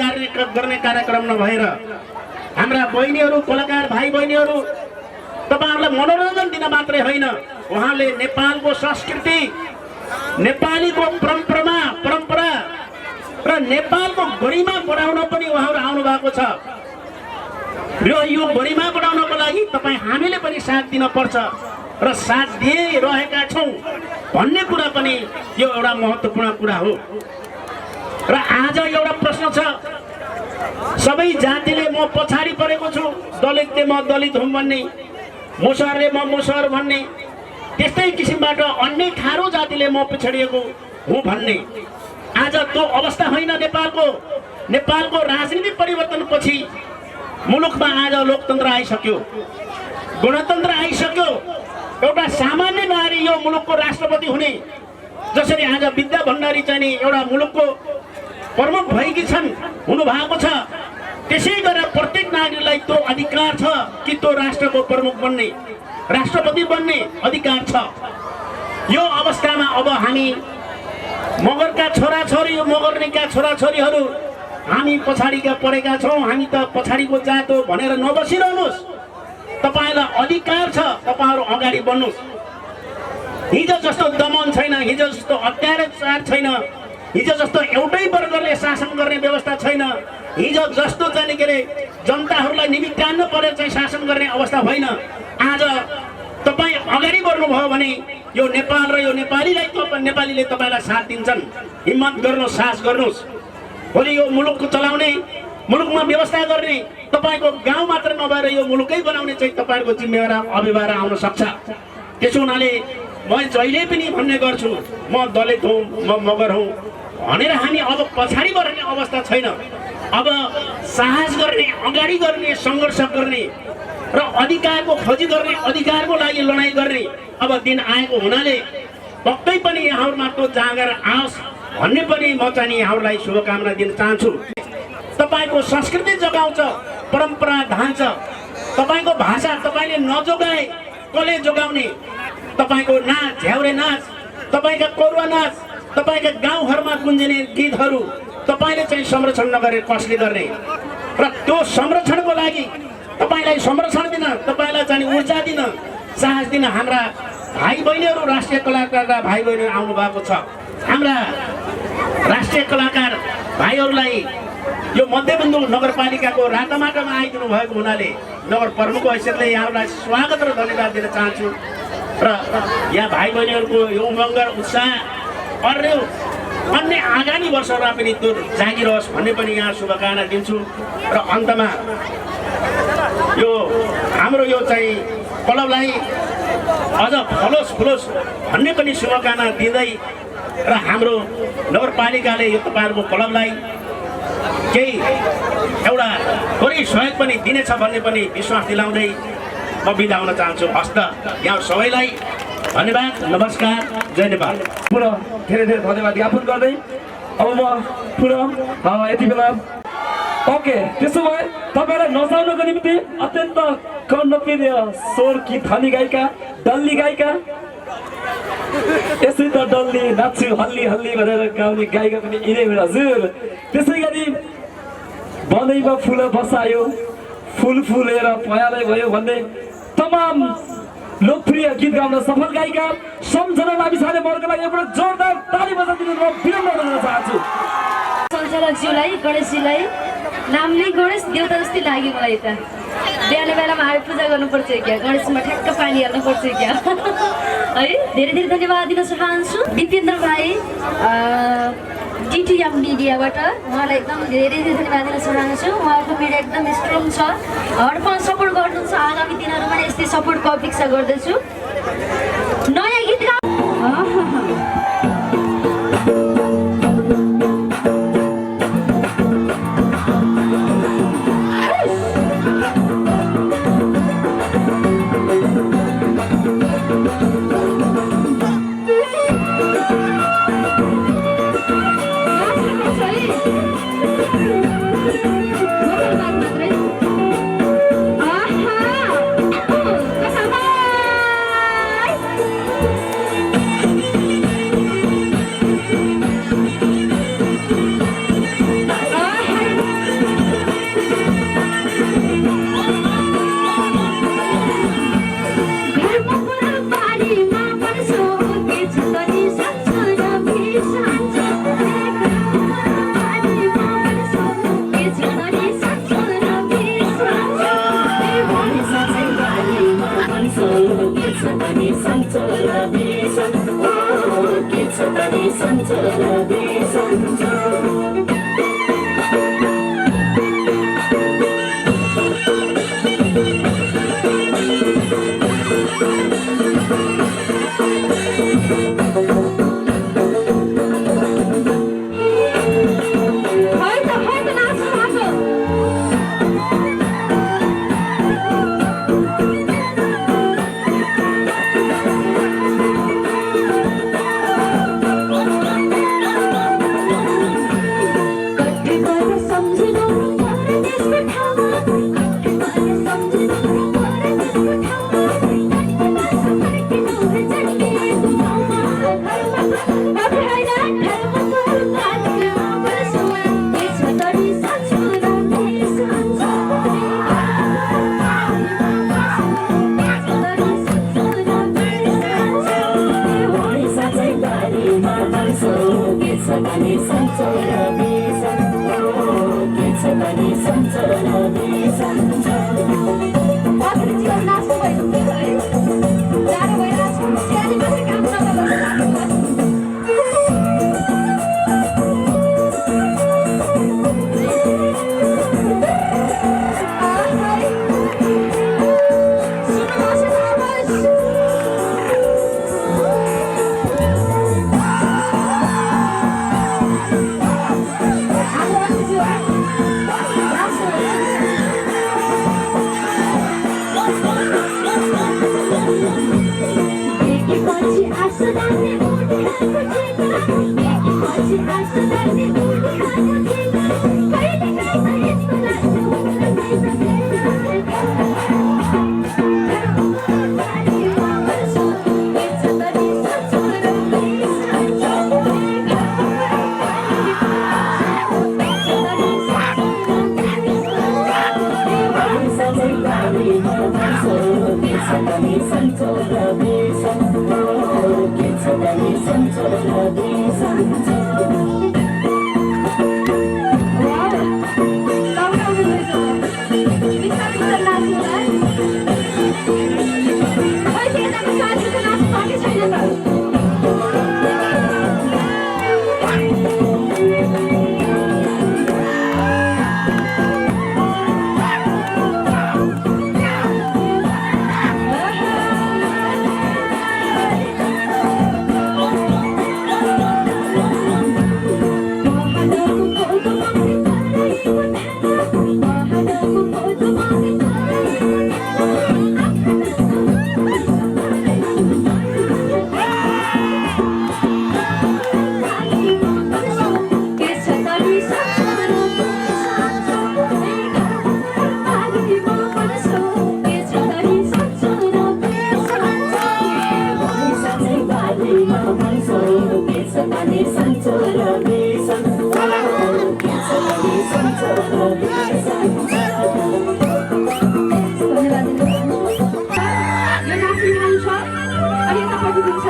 गर्ने कार्यक्रम नभएर हाम्रा बहिनीहरु कलाकार भाइ बहिनीहरु तपाईहरुलाई मनोरञ्जन दिन मात्रै होइन, उहाँले नेपालको संस्कृति नेपालीको परम्परा र नेपालको गरिमा बढाउन पनि उहाँहरु आउनु भएको छ र यो गरिमा बढाउनको लागि तपाई हामीले पनि साथ दिन पर्छ र साथ दिइरहेका छौं भन्ने कुरा पनि यो एउटा महत्त्वपूर्ण कुरा हो। र आज एउटा प्रश्न छ, सबै जातिले म पछाडी परेको छु, दलितले म दलित हुँ भन्ने, मुसहरले म मुसहर भन्ने, त्यस्तै किसिमबाट अन्य थारू जातिले म पछाडिएको हुँ भन्ने आज त्यो अवस्था होइन। नेपालको राजनीतिक परिवर्तनपछि मुलुकमा आज लोकतन्त्र आइसक्यो, गणतन्त्र आइसक्यो। एउटा सामान्य नारी यो मुलुकको राष्ट्रपति हुने, जसरी आज विद्या भण्डारी चाहिँ एउटा मुलुकको प्रमुख भएकी छन् हुनु भएको छ, त्यसै गरेर प्रत्येक नागरिकलाई त्यो अधिकार छ कि त्यो राष्ट्रको प्रमुख बन्ने, राष्ट्रपति बन्ने अधिकार छ। यो अवस्थामा अब हामी मगरका छोराछोरी, मगर्नेका छोराछोरीहरू हामी पछाडिका परेका छौं, हामी त पछाडिको जात हो भनेर नबसिरहनुस्। तपाईलाई अधिकार छ, तपाईहरु अगाडि बढ्नुस्। हिजो जस्तो दमन छैन, हिजो जस्तो अत्याचार छैन, हिजो जस्तो एउटै वर्गले शासन गर्ने व्यवस्था छैन, हिजो जस्तो चाहिँ के अरे जनताहरूलाई निमित्तान्न परेर चाहिँ शासन गर्ने अवस्था होइन। आज तपाई अगाडि बढ्नुभयो भने यो नेपाल र यो नेपालीले तपाईलाई साथ दिन्छन्। हिम्मत गर्नुहोस्, साहस गर्नुहोस्। भोलि यो मुलुकको चलाउने, मुलुकमा व्यवस्था गर्ने, तपाईको गाउँ मात्र नभएर यो मुलुकै बनाउने चाहिँ तपाईहरुको जिम्मेवारी अभिभार आउन सक्छ। त्यसो हुनाले म जहिले पनि भन्ने गर्छु, म दलित हुँ, म मगर हुँ भनेर हामी अब पछाडी बढ्ने अवस्था छैन। अब साहस गर्ने, अगाडि गर्ने, सङ्घर्ष गर्ने र अधिकारको खोजी गर्ने, अधिकारको लागि लडाईँ गर्ने अब दिन आएको हुनाले पक्कै पनि यहाँहरुमा त्यो जाँगर आओस् भन्ने पनि म चाहिँ यहाँहरुलाई शुभकामना दिन चाहन्छु। तपाईको संस्कृति जगाउँछ, परम्परा धान्छ, तपाईको भाषा तपाईले नजोगाए कसले जोगाउने? तपाईको नाच, झ्याउरे नाच, तपाईका करुवा नाच, तपाईका गाउँघरमा गुन्जिने गीतहरू तपाईले चाहिँ संरक्षण नगरे कसले गर्ने? र त्यो संरक्षणको लागि तपाईलाई संरक्षण दिन, तपाईलाई चाहिँ ऊर्जा दिन, साहस दिन हाम्रा भाइ बहिनीहरू, राष्ट्रिय कलाकारका भाइ बहिनीहरू आउनु भएको छ। हाम्रा राष्ट्रिय कलाकार भाइहरूलाई यो मध्यबिन्दु नगरपालिकाको रातामाटामा आइदिनु भएको हुनाले नगर प्रमुखको हैसियतले यहाँहरूलाई स्वागत र धन्यवाद दिन चाहन्छु। र यहाँ भाइ बहिनीहरूको यो उमङ्ग र उत्साह अन्य आगामी वर्षहरूमा पनि त्यो जागिरहोस् भन्ने पनि यहाँ शुभकामना दिन्छु। र अन्तमा यो हाम्रो यो चाहिँ क्लबलाई अझ फलोस् भन्ने पनि शुभकामना दिँदै र हाम्रो नगरपालिकाले यो तपाईहरुको क्लबलाई केही एउटा थोरै सहयोग पनि दिनेछ भन्ने पनि विश्वास दिलाउँदै म बिदा हुन चाहन्छु। हस्त यहाँ सबैलाई धन्यवाद, नमस्कार, जय नेपाल। पुनः धेरै धन्यवाद ज्ञापन गर्दै अब म पुनः यति बेला ओके, त्यसो भए तपाईलाई नचाउनको निम्ति अत्यन्त कर्णप्रिय स्वर कि धनी गायिका डल्ली गायिका यसै त डल्ली नाच्छु हल्ली हल्ली भनेर गाउने गायिका पनि यिनै हुन् हजुर। त्यसै गरी बनैमा फुल बसायो फुल फुलेर पयालै भयो भन्ने तमाम लोकप्रिय गीत गाउन सफल गायिका सम्झना लामिछाने मर्गको लागि एउटा जोरदार ताली बजाइदिनु म विनम्र गर्न चाहन्छु। सञ्चालकज्यूलाई गणेशजीलाई नाम नै गणेश देउता जस्तै लाग्यो मलाई त। बिहान बेलामा आएर पूजा गर्नुपर्छ क्या, गणेशमा ठ्याक्क पानी हाल्नुपर्छ क्या है। धेरै धेरै धन्यवाद दिन चाहन्छु दिपेन्द्र भाइ डिटिएम मिडियाबाट, उहाँलाई एकदम धेरै धेरै धन्यवाद दिन चाहन्छु। उहाँको मिडिया एकदम स्ट्रङ छ, हरपल सपोर्ट गर्नुहुन्छ। आगामी दिनहरूमा यस्तै सपोर्टको अपेक्षा गर्दछु। नयाँ गीत रानै बारीमा भन्छौ के छ भने सन्चो र बेसन के छ भने सन्चो र बेसन धन्यवाद दिनुहोस्। यो नाच्ने ठाउँ छ अनि यतापट्टि पनि छ।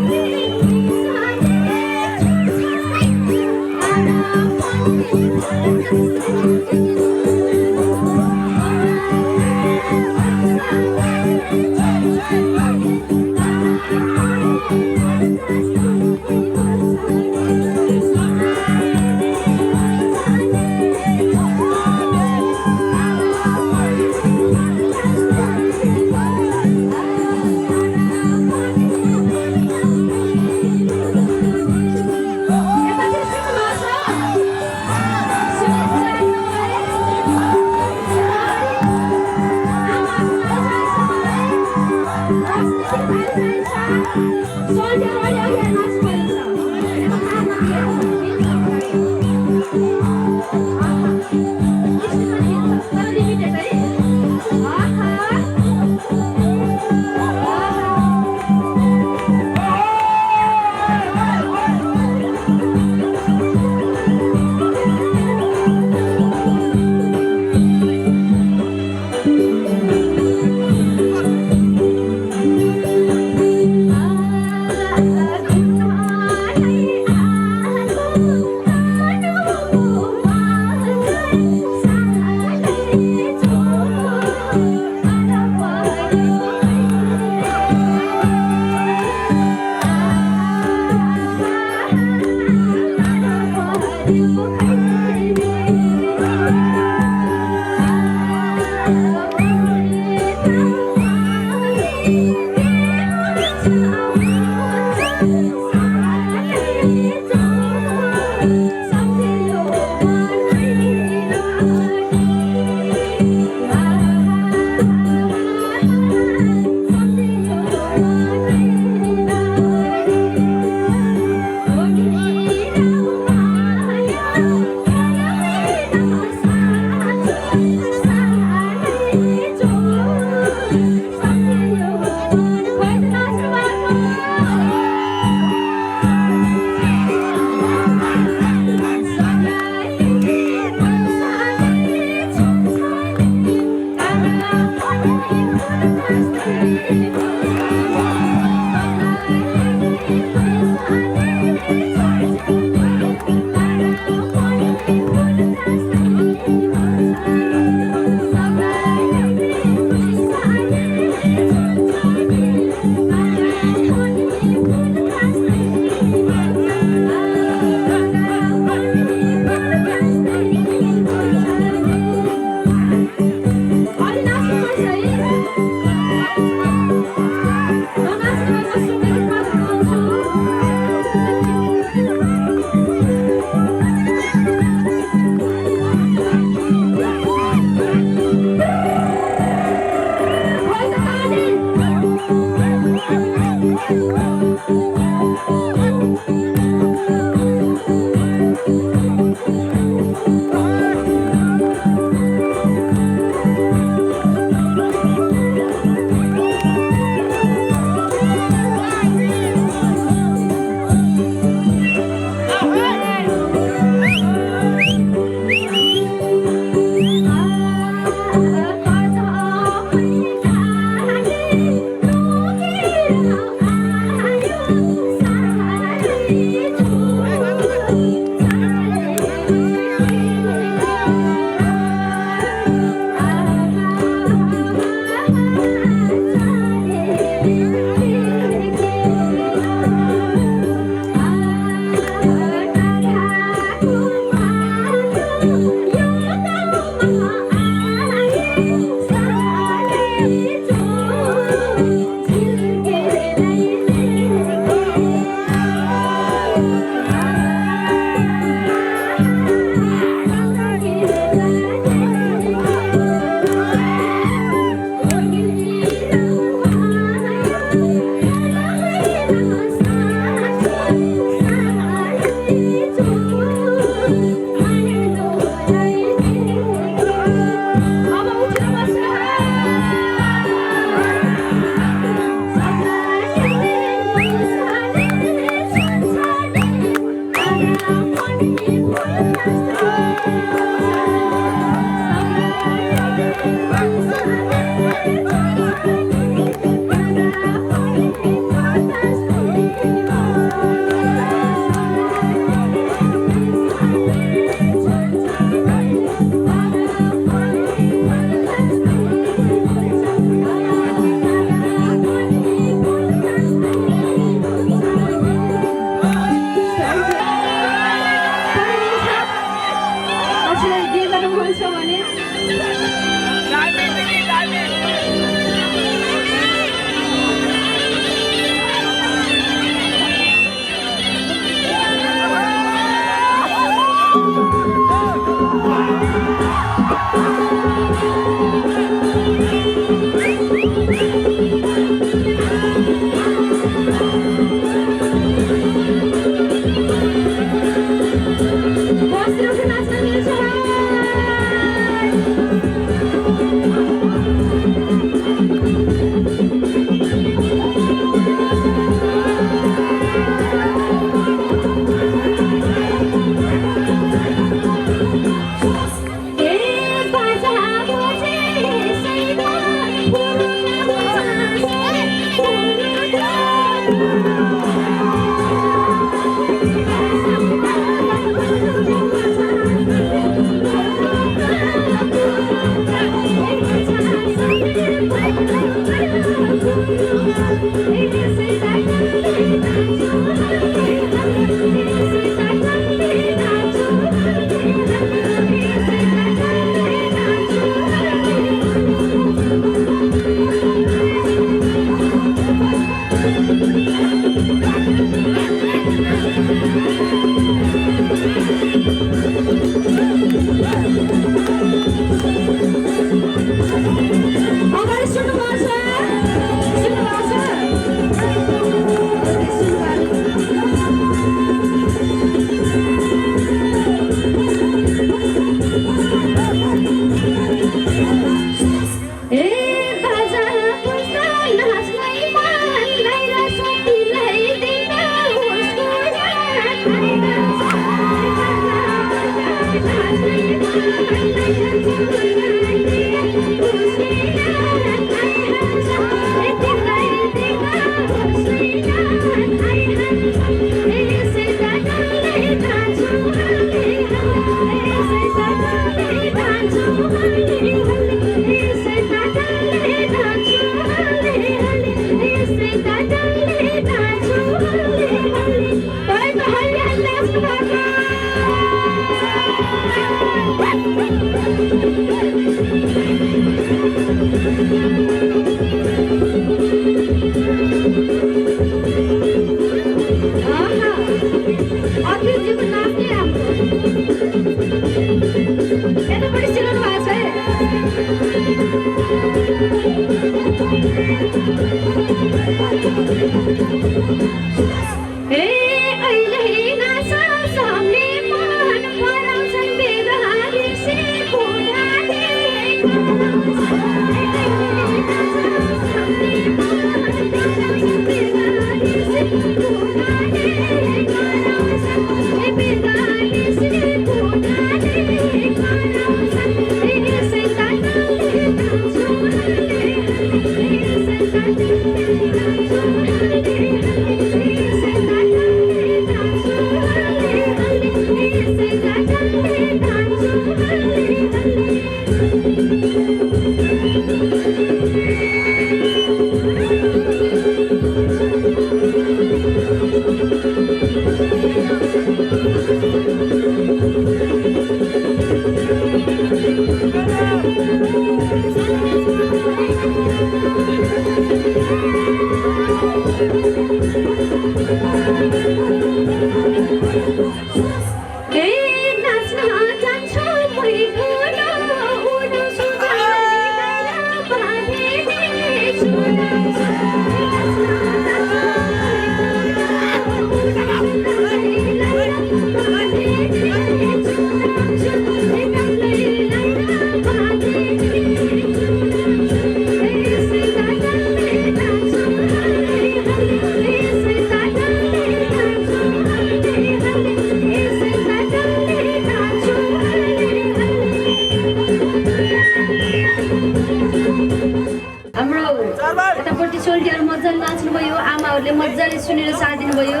आमाहरूले मजाले सुनेर साथ दिनुभयो।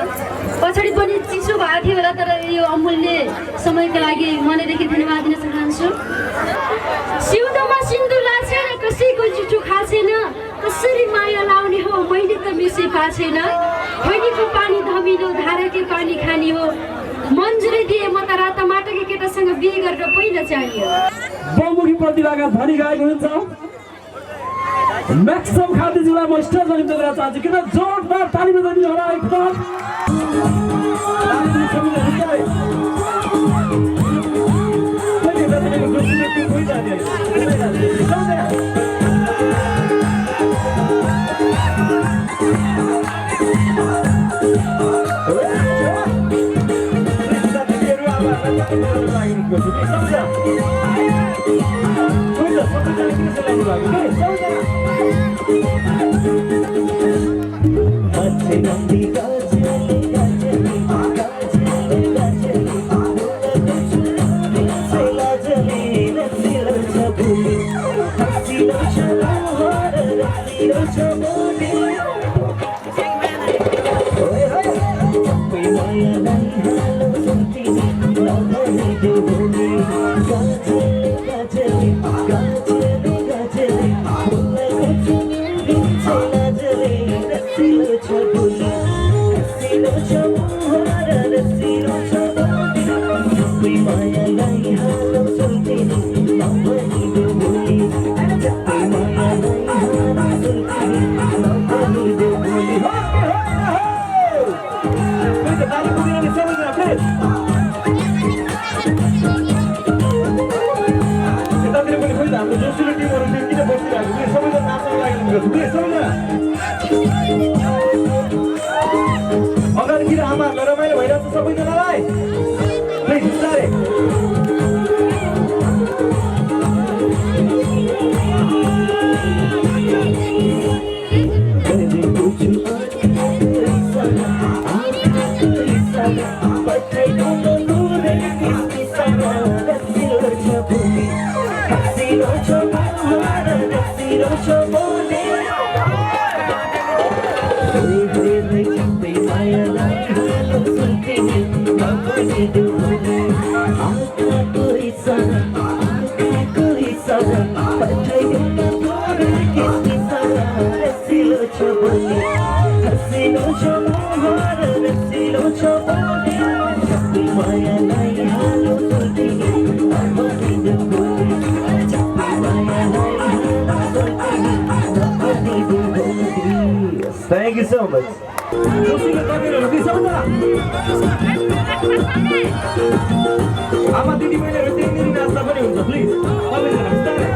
पछाडि पनि चिसो भएको थियो होला, तर यो अमूल्य समयको लागि मनैदेखि धन्यवाद दिन चाहन्छु। सिउँदोमा सिन्दुर लाग्छ, कसैको चिठो खाछेन, कसरी माया लाउने हो मैले त मिसे पाछेन। खैनीको पानी धमिलो, धाराकै पानी खानी हो, मन्जुरी दिए म त राता माटोकै केटासँग बिहे गरेर पहिला चाहियो। बहुमुखी प्रतिभाका धनी गायक हुनुहुन्छ म्याक्सिमम खालजीलाई म स्टेजमा निम्तो गर्न चाहन्छु किन जोरदार ताली बजाइदिनु होला एकदम अगाडितिर आमाहरूलाई रमाइलो भइरहेको छ सबैजनालाई प्लिज बिस्तारै Thank you so much. आमा दिदी बहिनीहरू त्यही नाच्दा पनि हुन्छ प्लिज सबैजना बिस्तारै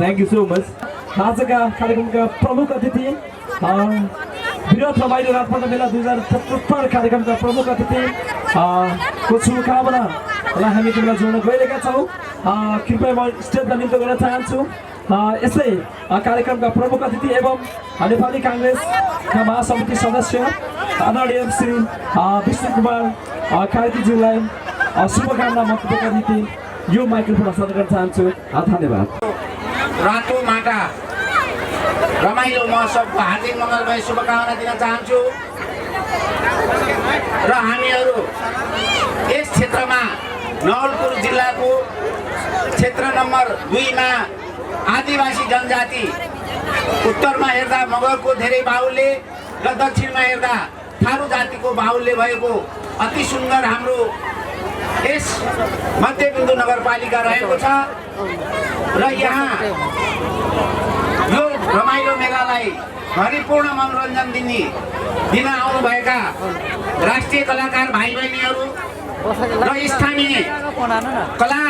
थ्याङ्क यू सो मच। आजका कार्यक्रमका प्रमुख अतिथि वृहत रमाइलो रातमाटा मेला 2077 कार्यक्रमका प्रमुख अतिथि को शुभकामनालाई हामी तिमीलाई जोड्न गइरहेका छौँ। कृपया म स्टेजलाई निम्तो गर्न चाहन्छु। यसै कार्यक्रमका प्रमुख अतिथि एवं नेपाली काङ्ग्रेसका महासमिति सदस्य आदरणीय श्री विष्णु कुमार कार्कीज्यूलाई शुभकामना वक्तव्यका निम्ति यो माइक्रोफोन हस्तान्तरण गर्न चाहन्छु। धन्यवाद। रातो माटा रमाइलो महोत्सवको हार्दिक मङ्गलमय शुभकामना दिन चाहन्छु र हामीहरू यस क्षेत्रमा नवलपुर जिल्लाको क्षेत्र नम्बर 2 मा आदिवासी जनजाति उत्तरमा हेर्दा मगरको धेरै बाहुल्य र दक्षिणमा हेर्दा थारू जातिको बाहुल्य भएको अति सुन्दर हाम्रो यस मध्यबिन्दु नगरपालिका रहेको छ र यहाँ यो रमाइलो मेलालाई भरिपूर्ण मनोरञ्जन दिन आउनुभएका राष्ट्रिय कलाकार भाइ बहिनीहरू र स्थानीय कला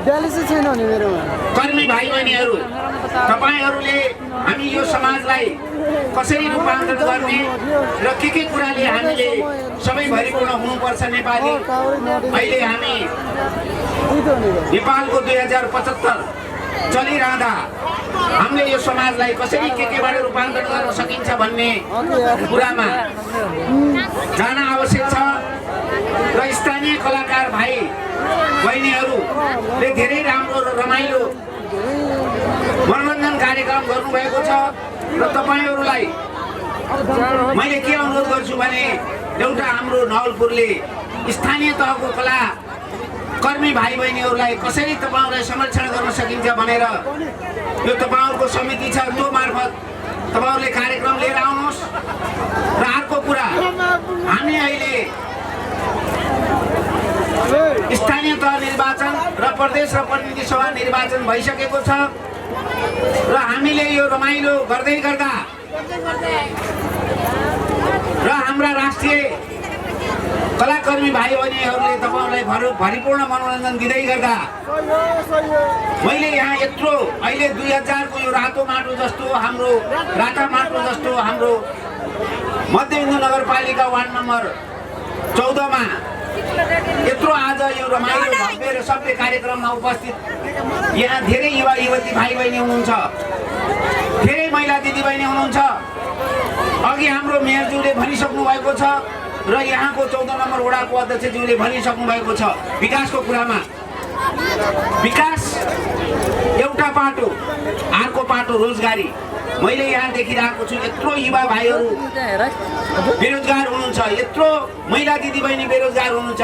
कर्मी भाइ बहिनीहरू, तपाईँहरूले हामी यो समाजलाई कसरी रूपान्तरण गर्ने र के कुराले हामीले सबै भरिपूर्ण हुनुपर्छ नेपाली। अहिले हामी नेपालको 2075 चलिरहँदा हामीले यो समाजलाई कसरी केबाट रूपान्तरण गर्न सकिन्छ भन्ने कुरामा जान आवश्यक छ र स्थानीय कलाकार भाइ बहिनीहरूले धेरै राम्रो र रमाइलो मनोरञ्जन कार्यक्रम गर्नुभएको छ र तपाईँहरूलाई मैले के अनुरोध गर्छु भने एउटा हाम्रो नवलपुरले स्थानीय तहको कला कर्मी भाइ बहिनीहरूलाई कसरी तपाईँहरूलाई संरक्षण गर्न सकिन्छ भनेर यो तपाईँहरूको समिति छ, त्यो मार्फत तपाईँहरूले कार्यक्रम लिएर आउनुहोस्। र अर्को कुरा, हामी अहिले स्थानीय तह निर्वाचन र प्रदेश र प्रतिनिधि सभा निर्वाचन भइसकेको छ र हामीले यो रमाइलो गर्दै गर्दा र हाम्रा राष्ट्रिय कलाकर्मी भाइ बहिनीहरूले तपाईँहरूलाई भरिपूर्ण मनोरञ्जन दिँदै गर्दा मैले यहाँ यत्रो अहिले 2000 को यो रातो माटो जस्तो हाम्रो मध्यबिन्दु नगरपालिका वार्ड नम्बर 14 मा यत्रो आज यो रमाइलो भव्य र सभ्य कार्यक्रममा उपस्थित यहाँ धेरै युवा युवती भाइ बहिनी हुनुहुन्छ, धेरै महिला दिदी बहिनी हुनुहुन्छ। अघि हाम्रो मेयरज्यूले भनिसक्नु भएको छ र यहाँको 14 नम्बर वडाको अध्यक्षज्यूले भनिसक्नु भएको छ विकासको कुरामा। विकास एउटा पाटो, अर्को पाटो रोजगारी। मैले यहाँ देखिरहेको छु यत्रो युवा भाइहरू बेरोजगार हुनुहुन्छ, यत्रो महिला दिदी बहिनी बेरोजगार हुनुहुन्छ।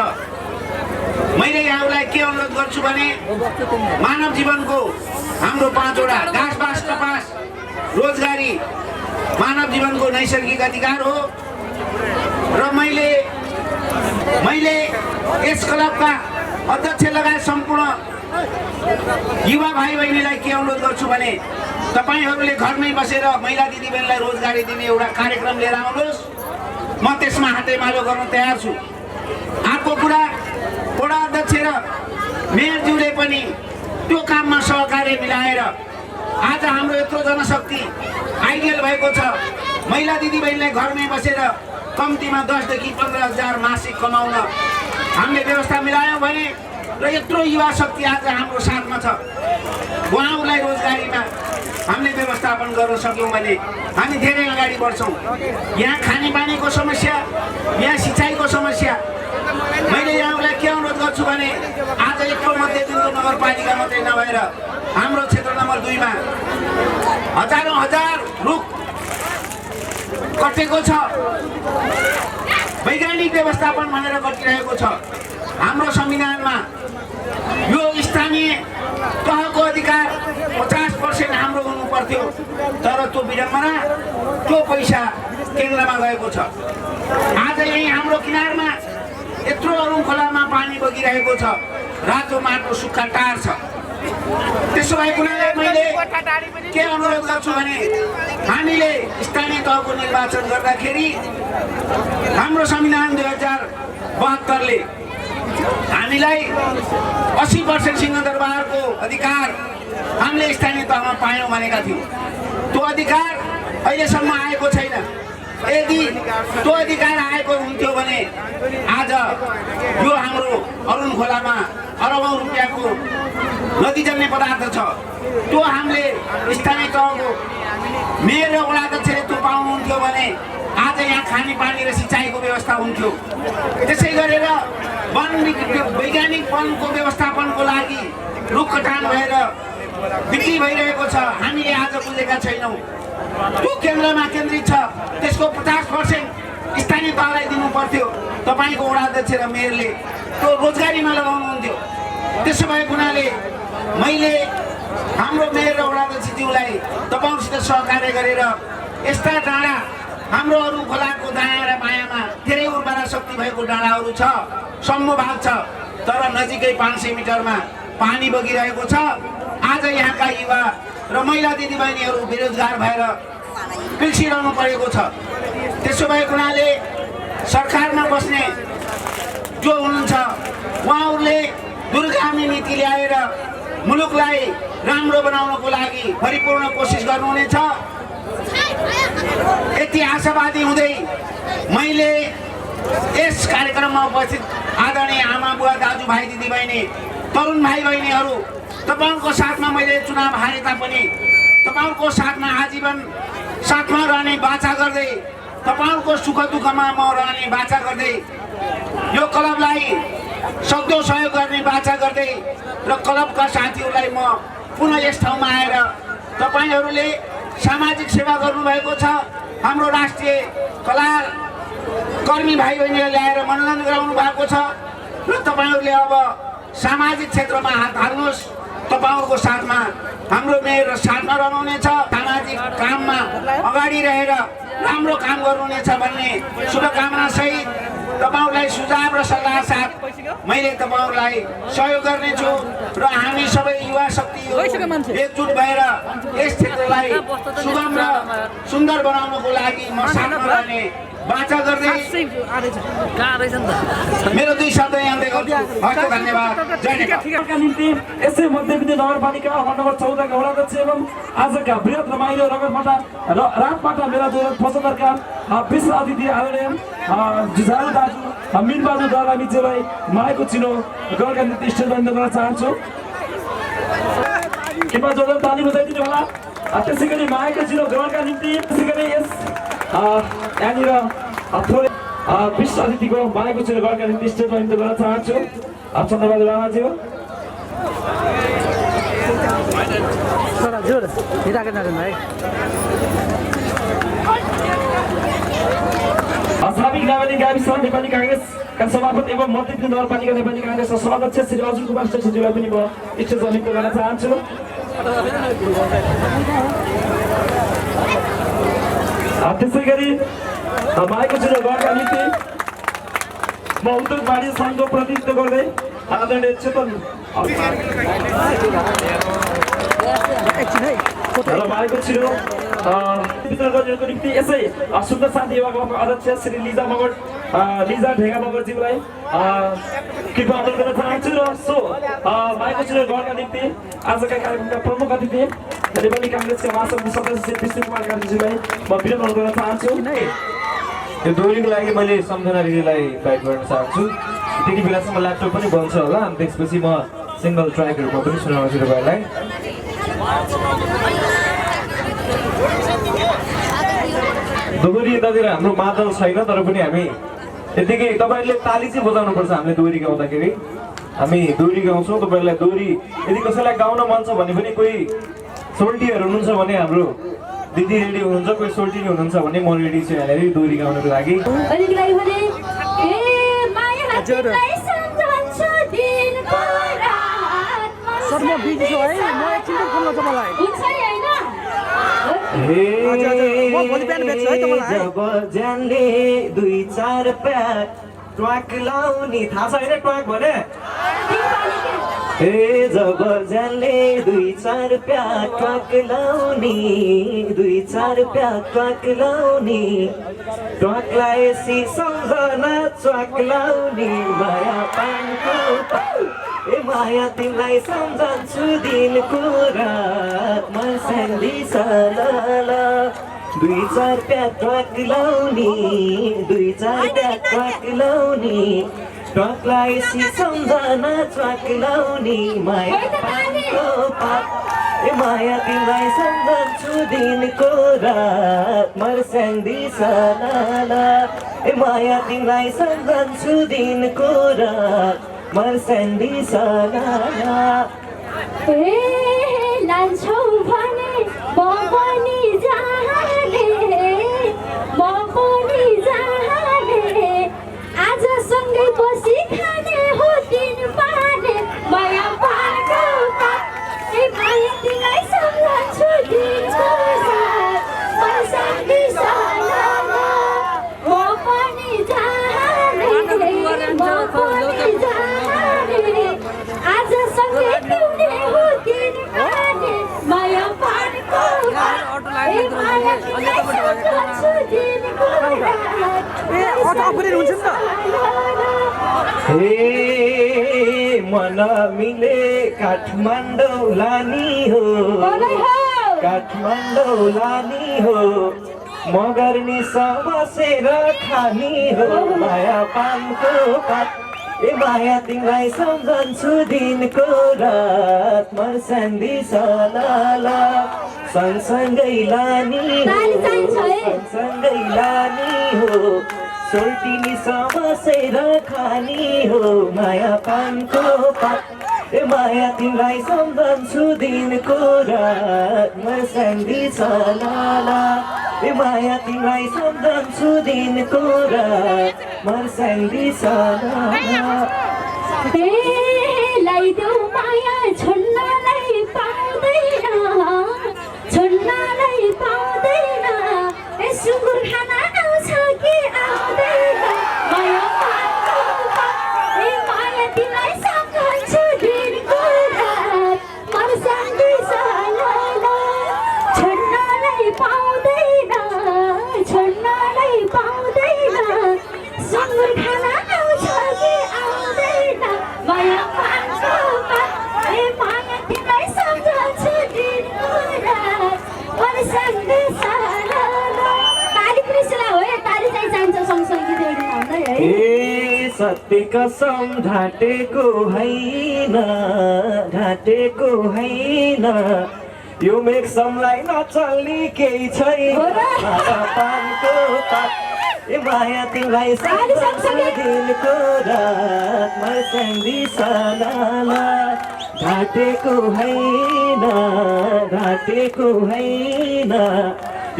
मैले यहाँलाई के अनुरोध गर्छु भने मानव जीवनको हाम्रो 5 वटा घाँस बाँस कपास रोजगारी मानव जीवनको नैसर्गिक अधिकार हो र मैले यस क्लबका अध्यक्ष लगायत सम्पूर्ण युवा भाइ बहिनीलाई के अनुरोध गर्छु भने तपाईहरूले घरमै बसेर महिला दिदीबहिनीलाई रोजगारी दिने एउटा कार्यक्रम लिएर आउनुहोस्। म त्यसमा हातेमालो गर्न तयार छु। अर्को कुरा, वडा अध्यक्ष र मेयरज्यूले पनि त्यो काममा सहकार्य मिलाएर आज हाम्रो यत्रो जनशक्ति आइडियल भएको छ। महिला दिदीबहिनीलाई घरमै बसेर कम्तीमा 10 देखि 15 हजार मासिक कमाउन हामीले व्यवस्था मिलायौँ भने र यत्रो युवा शक्ति आज हाम्रो साथमा छ, उहाँहरूलाई रोजगारीमा हामीले व्यवस्थापन गर्न सक्यौँ भने हामी धेरै अगाडि बढ्छौँ। यहाँ खानेपानीको समस्या, यहाँ सिँचाइको समस्या, मैले यहाँलाई के अनुरोध गर्छु भने आज यत्रो मध्यबिन्दु नगरपालिका मात्रै नभएर हाम्रो क्षेत्र नम्बर 2 मा हजारौँ हजार रुख कटेको छ, वैज्ञानिक व्यवस्थापन भनेर गरिरहेको छ। हाम्रो संविधानमा यो स्थानीय तहको अधिकार 50% हाम्रो हुनु पर्थ्यो, तर त्यो विडम्बना, त्यो पैसा केन्द्रमा गएको छ। आज यही हाम्रो किनारमा यत्रो अरुण खोलामा पानी बगिरहेको छ, रातो माटो सुक्खा टार छ। त्यसो भएको हुनाले मैले के अनुरोध गर्छु भने हामीले स्थानीय तहको निर्वाचन गर्दाखेरि हाम्रो संविधान 2072 ले हामीलाई 80% सिंहदरबारको अधिकार हामीले स्थानीय तहमा पायौँ भनेका थियौँ। त्यो अधिकार अहिलेसम्म आएको छैन। यदि त्यो अधिकार आएको हुन्थ्यो भने आज यो हाम्रो अरुण खोलामा अरबौँ रुपियाँको नदीजन्य पदार्थ छ, त्यो हामीले स्थानीय तहको मेयर र वडाध्यक्षले त्यो पाउनुहुन्थ्यो भने आज यहाँ खानेपानी र सिँचाइको व्यवस्था हुन्थ्यो। त्यसै गरेर वन वैज्ञानिक वनको व्यवस्थापनको लागि रुख कटान भएर बिक्री भइरहेको छ, हामीले आज बुझेका छैनौँ। त्यो केन्द्रमा केन्द्रित छ, त्यसको 50% स्थानीय तहलाई दिनु पर्थ्यो। तपाईँको वडाध्यक्ष र मेयरले त्यो रोजगारीमा लगाउनुहुन्थ्यो। त्यसो भएको हुनाले मैले हाम्रो मेयर र वडाध्यक्षज्यूलाई तपाईँहरूसित सहकार्य गरेर यस्ता डाँडा हाम्रो अरू खोलाको दायाँ र बायाँमा धेरै उर्वरा शक्ति भएको डाँडाहरू छ, सम्मो भाग छ, तर नजिकै 500 मिटरमा पानी बगिरहेको छ। आज यहाँका युवा र महिला दिदीबहिनीहरू बेरोजगार भएर पिल्सिरहनु परेको छ। त्यसो भएको हुनाले सरकारमा बस्ने जो हुनुहुन्छ उहाँहरूले दूरगामी नीति ल्याएर मुलुकलाई राम्रो बनाउनको लागि परिपूर्ण कोसिस गर्नुहुनेछ। यति आशावादी हुँदै मैले यस कार्यक्रममा उपस्थित आदरणीय आमा बुवा दाजुभाइ दिदीबहिनी तरुण भाइ बहिनीहरू, तपाईँहरूको साथमा मैले चुनाव हारे तापनि तपाईँहरूको साथमा आजीवन साथमा रहने बाचा गर्दै, तपाईँहरूको सुख दुःखमा म रहने बाचा गर्दै, यो क्लबलाई सक्दो सहयोग गर्ने बाचा गर्दै र क्लबका साथीहरूलाई म पुनः यस ठाउँमा आएर तपाईँहरूले सामाजिक सेवा गर्नुभएको छ। हाम्रो राष्ट्रिय कला कर्मी भाइ बहिनीलाई ल्याएर मनोरञ्जन गराउनु भएको छ र तपाईँहरूले अब सामाजिक क्षेत्रमा हात हाल्नुहोस्। तपाईँहरूको साथमा हाम्रो मेयर साथमा रहनुहुनेछ। सामाजिक काममा अगाडि रहेर राम्रो काम गर्नुहुनेछ भन्ने शुभकामना सहित तपाईँहरूलाई सुझाव र सल्लाह साथ मैले तपाईँहरूलाई सहयोग गर्नेछु र हामी सबै युवा शक्ति एकजुट भएर यस क्षेत्रलाई सुगम र सुन्दर बनाउनको लागि म साथमा रहने बाचा गर्दै मेरो 2 शब्द यहाँदै गर्छु। हस्त धन्यवाद। जय नेपाल। का निम्ति यसै मध्यविद्यालय नगरपालिका वार्ड नम्बर 14 का वडाध्यक्ष एवं आजका बृहत रमाइलो रातमाटा मेला 2075 का विश्व अतिथि आदरणीय जुझारु दाजु मिनबहादुर दलामीज्यूलाई माएको चिनो गरका निम्ति स्टेजमा गर्न चाहन्छु। कृपया जोरदार ताली बजाइदिनु होला। त्यसै गरी माएको चिनो गरका निम्ति त्यसै गरी यस यहाँनिर थोरै विश्व अतिथिको माएको चिनो गरका निम्ति स्टेजमा गर्न चाहन्छु। चन्द्रबहादुर राणाज्यू साबिक नागरिक गाविस नेपाली कांग्रेसका सभापति एवं मध्यविद्यालय नगरपालिका नेपाली कांग्रेसका सभाध्यक्ष श्री अर्जुन कुमार श्रेष्ठज्यूलाई पनि म स्टेजमा नियुक्त गर्न चाहन्छु। त्यसै गरी माएको चिनो गरका निम्ति म उद्योग वाणिज्य सङ्घको प्रतिनिधित्व गर्दै आदरणीय चेतन माएको चिनो वितरण गर्नको निम्ति यसै सुन्दर शान्ति युवा क्लबका अध्यक्ष श्री लिजा ढेगा मगरज्यूलाई कृपया अनुरोध गर्न चाहन्छु। र सो माएको चिनो गरका निम्ति आजका कार्यक्रमका प्रमुख अतिथि नेपाली कांग्रेसका महासमिति सदस्य श्री विष्णु कुमार गान्धीज्यूलाई म विनम्र अनुरोध गर्न चाहन्छु। यो दोहोरीको लागि मैले सम्झना दिदीलाई इन्भाइट गर्न चाहन्छु। त्यति बेलासम्म ल्यापटप पनि बन्छ होला, अनि त्यसपछि म सिङ्गल ट्र्याकहरूमा पनि सुनाउँछु तपाईँहरूलाई। दोहोरी यतातिर हाम्रो मादल छैन, तर पनि हामी यतिकै तपाईँहरूले ताली चाहिँ बजाउनुपर्छ। हामीले दोहोरी गाउँदाखेरि हामी दोहोरी गाउँछौँ। तपाईँहरूलाई दोहोरी यदि कसैलाई गाउन मन छ भने पनि, कोही सोल्टीहरू हुनुहुन्छ भने हाम्रो दिदी रेडी हुनुहुन्छ, कोही सोल्टिनी हुनुहुन्छ भने म रेडी छु यहाँनिर दोहोरी गाउनको लागि। जब ज्यानले 2-4 प्याक ट्वाक लाउने, थाहा छ होइन ट्वाक भने ए जबरजनले 2-4 प्याक लाउने 2-4 प्याक लाउने ट्वाक लाएसी सम्झना च्वाक लाउने माया पानको ए माया तिमीलाई सम्झन्छु दिनको रात मर्स्याङ्दी सलाला 2-4 प्याक लाउने 2-4 प्याक लाउने ट्वाक लाएसी सम्झना च्वाक लाउने माया पानको पात ए माया तिमीलाई सम्झन्छु दिनको रात मर्स्याङ्दी सलाला ए माया तिमीलाई सम्झन्छु दिनको रात मर्स्याङ्दी सलाला ए लान्छौ भने म पनि जाने आज सँगै बसी खाने हो दिन पाने माया पाएको ए माया तिमीलाई सम्झन्छु दिनको रात मर्स्याङ्दी सलाला म पनि जाने आज सँगै पिउने हो दिन पाने माया पाएको ए माया तिमीलाई सम्झन्छु दिनको रात हे मन मिले काठमाडौँ लानी हो काठमाडौँ लानी हो मगर निसा बसेर खानी हो माया पानको पात ए माया तिमीलाई सम्झन्छु दिनको रात मर्स्याङ्दी सलाला सँगसँगै लानी सँगसँगै लानी हो सोल्टिनी बसेर खानी हो माया पानको पात ए माया तिमीलाई सम्झन्छु दिनको रात मर्स्याङ्दी सलाला ए माया तिमीलाई सम्झन्छु दिनको रात मर्स्याङ्दी सलाला ल्याइदेऊ माया छोड्नलाई पाउँदैन ए सुँगुर खान आउँछ कि आउँदैन माया पाएको ए माया तिमीलाई सम्झन्छु दिनको रात मर्स्याङ्दी सलाला छोड्नलाई पाउँदैन सुँगुर खान आउँछ कि आउँदैन माया पाएको ए माया तिमीलाई सम्झन्छु दिनको रात मर्स्याङ्दी सलाला ताली कृष्ण हो ताली चाहिँ चाहिन्छ सँगसँगै जोडिन भन्दै है ए सत्य कसम ढाँटेको हैन यो मेघसमलाई नचल्ने केही छैन माया पानको पात ए माया तिमीलाई सम्झन्छु दिनको रात मर्स्याङ्दी सलाला ढाँटेको हैन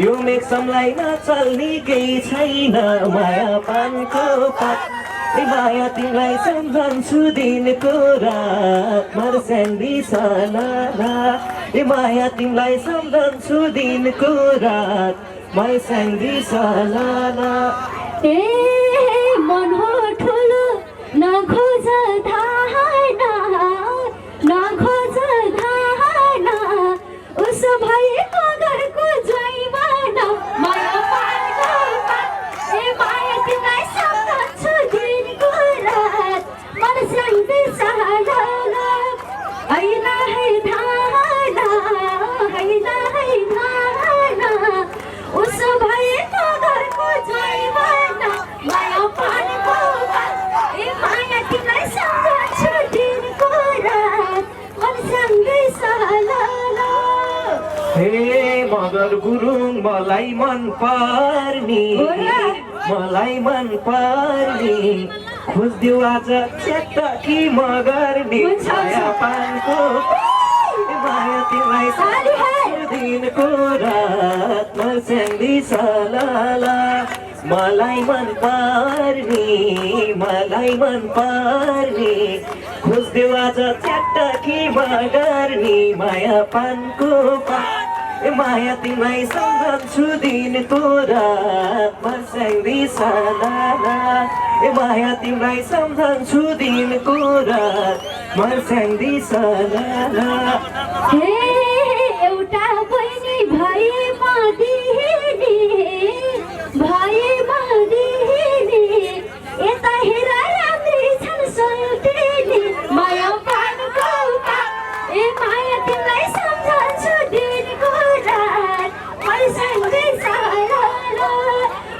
यो मेघसमलाई नचल्ने केही छैन माया पानको पात ए माया तिमीलाई सम्झन्छु दिनको रात मर्स्याङ्दी सलाला ए माया तिमीलाई सम्झन्छु दिनको रात मर्स्याङ्दी सलाला ए मन हो ठुलो नखोज धान उसो भए मगरको ज्वाइँमान माया पाएको ए माया तिमीलाई सम्झन्छु दिनको रात मर्स्याङ्दी सलाला होइन है धान उसो भए मगरको ज्वाइँमान माया पाएको ए माया तिमीलाई सम्झन्छु दिनको रात मर्स्याङ्दी सलाला हे मगर गुरुङ मलाई मन पर्ने खोज्दिउ आज च्याट्ट कि मगर्ने माया पानको माया तिमीलाई सम्झन्छु दिनको रात मर्स्याङ्दी सलाला मलाई मन पर्ने खोज्दिउ आज च्याट्ट कि मगर्ने माया पानको माया तिमीलाई सम्झन्छु दिनको रात मर्स्याङ्दी सालाला माया तिमीलाई सम्झन्छु दिनको रात मर्स्याङ्दी सालाला हे एउटा बहिनी भएमा दिने यता हेर राम्री छन् सोल्टिनी माया पानको ए माया तिमीलाई सम्झन्छु दिनको रात मर्स्याङ्दी सालाला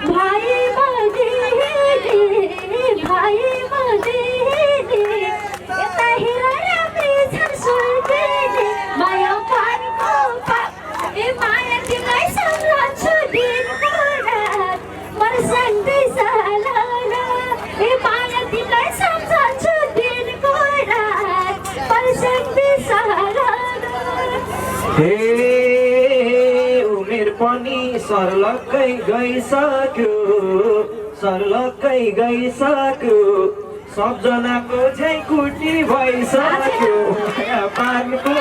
भएमा दिने यता हेर राम्री छन् सोल्टिनी माया पानको ए माया तिमीलाई सम्झन्छु दिनको रात मर्स्याङ्दी सालाला ए माया तिमीलाई सम्झन्छु दिनको रात मर्स्याङ्दी सालाला हे उमेर पनि सर्लक्कै गइसक्यो सबजनाको झै कुटी भइसक्यो पानको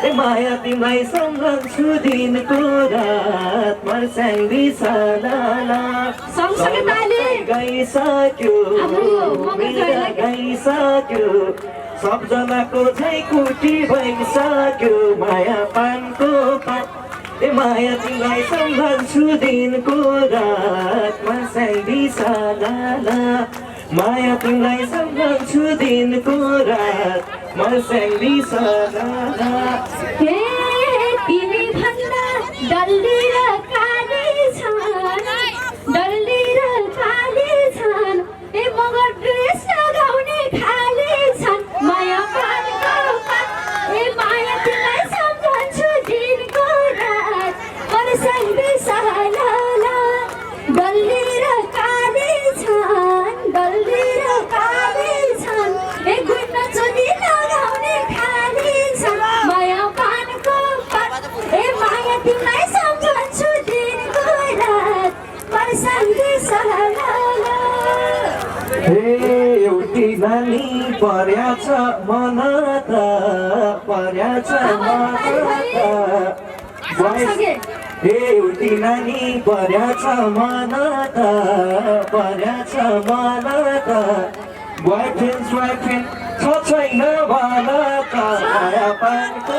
ए माया तिमीलाई सम्झन्छु दिनको रात मर्स्याङ्दी सालाला सँगसँगै ताली। गइसक्यो सबजनाको झै कुटी भइसक्यो माया पानको ए माया तिमीलाई सम्झन्छु दिनको रात मर्स्याङ्दी सालाला माया तिमीलाई सम्झन्छु दिनको रात मर्स्याङ्दी सालाला हे तिमी भन्दा डल्ली र काली छन् ए मगर ड्रेस लगाउने खाली छन् माया पानको ए माया तिमीलाई सम्झन्छु दिनको रात मर्स्याङ्दी सालाला डल्ली र काली छन् ए गुड्न चोली लगाउने खाली छन् माया पानको ए माया तिमीलाई सम्झन्छु दिनको रात मर्स्याङ्दी सालाला हे एउटी नानी पर्याछ मन त हे एउटी नानी पर्याछ मन त बोयफ्रेन्ड छ छैन भन त माया पानको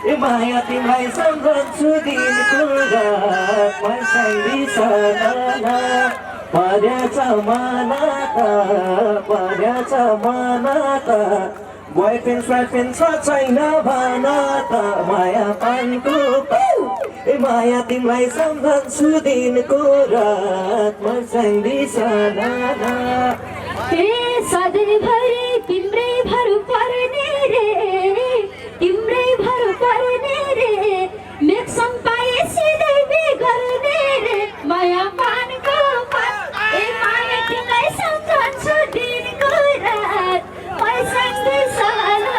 ए माया तिमीलाई सम्झन्छु दिनको रात मर्स्याङ्दी सालाला पर्याछ मन त बोयफ्रेन्ड छ छैन भन त माया पानको ए माया तिमीलाई सम्झन्छु दिनको रात मर्स्याङ्दी सालाला हे सधैँभरि तिम्रै भर पर्ने रे मेक्सन पाए सिधै बिगर्ने रे माया पानको ए माया तिमीलाई सम्झन्छु दिनको रात मर्स्याङ्दी सालाला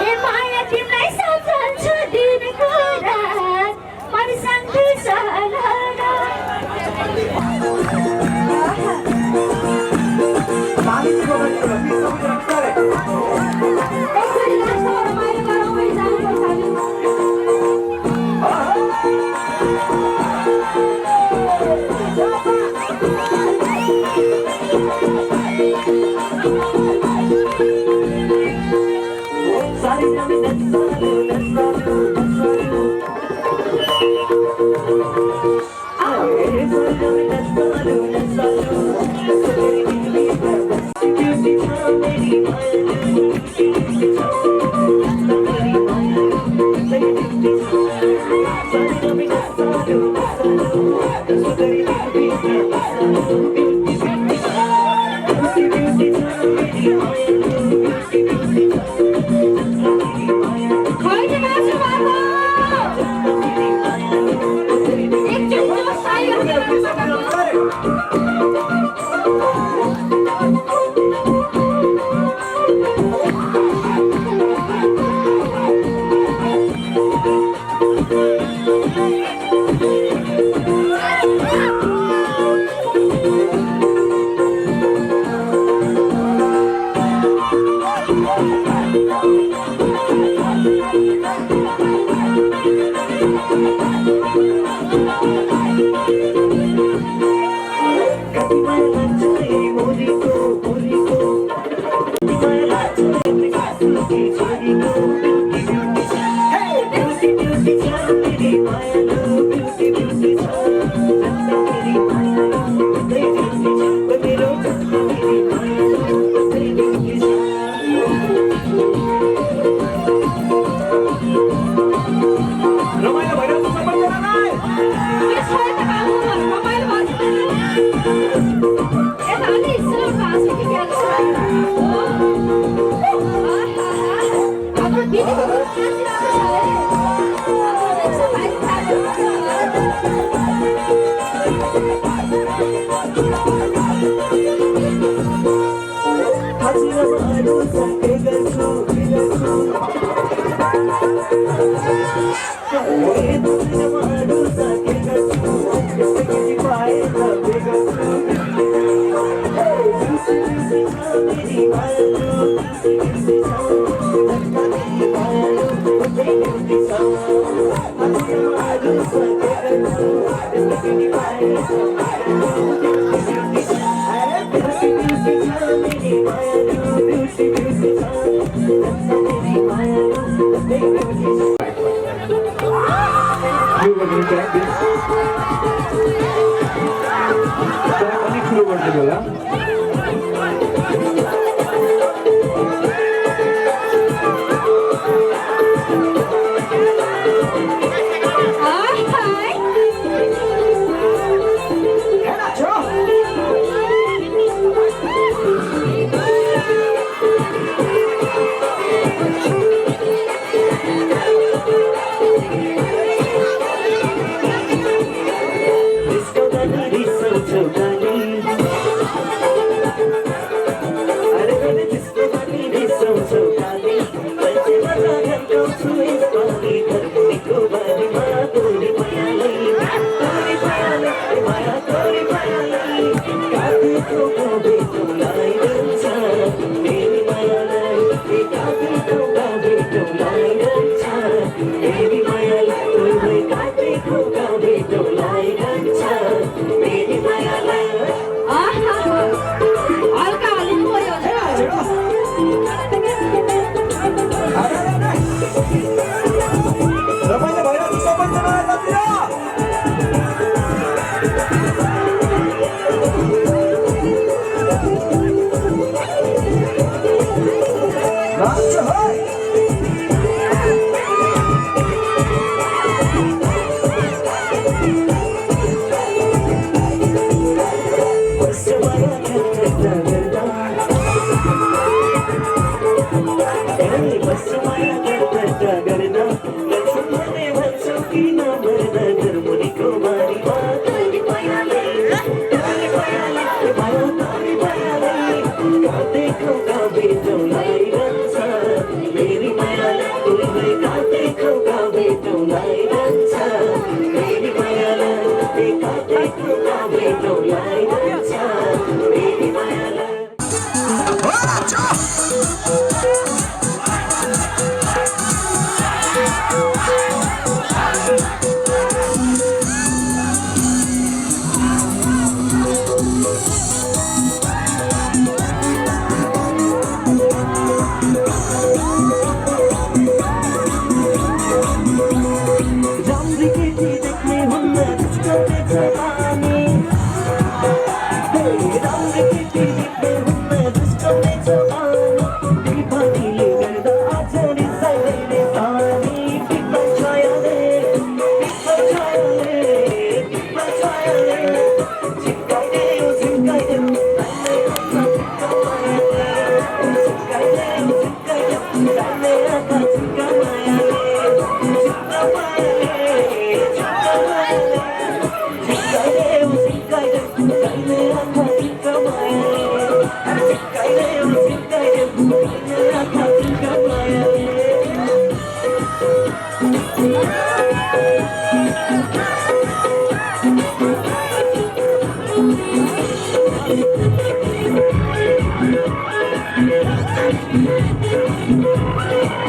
ए माया तिमीलाई सम्झन्छु दिनको रात मर्स्याङ्दी सालाला हजुरहरू सबै गर्छु हजुरहरू सबै गर्छु त्यसै पाएर सबै गर्छु मेरी मायालु मेरी मायालु हजुरहरू सबै गर्छु त्यसै पाएर अलिक ठुलो गरिदिनु होला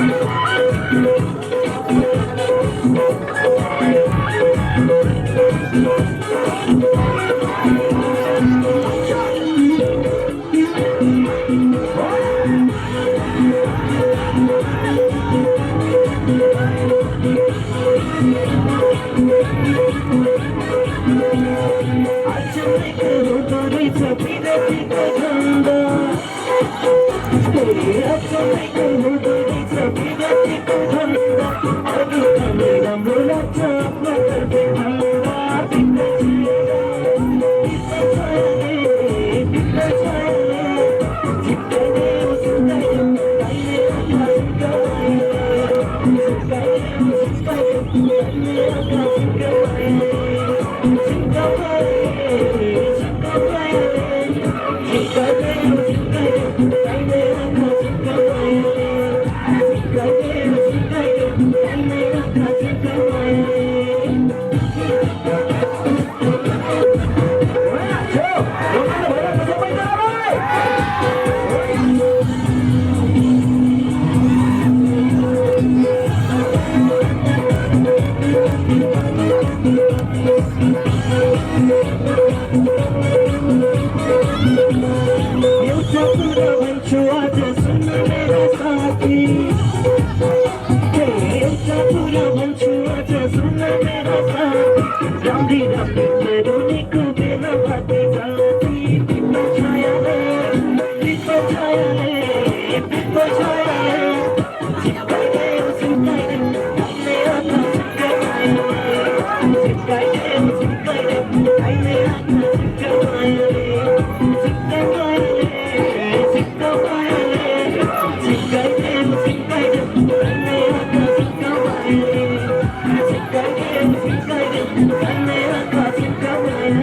Thank you. एउटा कुरा भन्छु आज सुन मेरो साथी एउटा कुरा भन्छु आज सुन मेरो साथी राम्री राम्री रुनेको बेला बाटे जाती तिम्रो छायाले तिम्रो छायाले तिम्रो छायाले चिप्काइदेऊ चिप्काइदेऊ अहिले आँखा चिप्काइदेऊ चिप्काइदेऊ अहिले आँखा चिप्काइदेऊ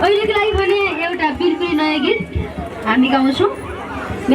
अहिलेको लागि भने एउटा बिल्कुलै नयाँ गीत हामी गाउँछौँ। Hey,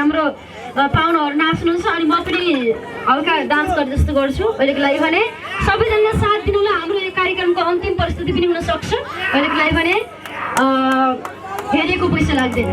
हाम्रो पाहुनाहरू नाच्नुहुन्छ अनि म पनि हल्का डान्स गरे जस्तो गर्छु अहिलेको लागि भने सबैजनाले साथ दिनुलाई हाम्रो यो कार्यक्रमको अन्तिम प्रस्तुति पनि हुन सक्छ अहिलेको लागि भने हेरेको पैसा लाग्दैन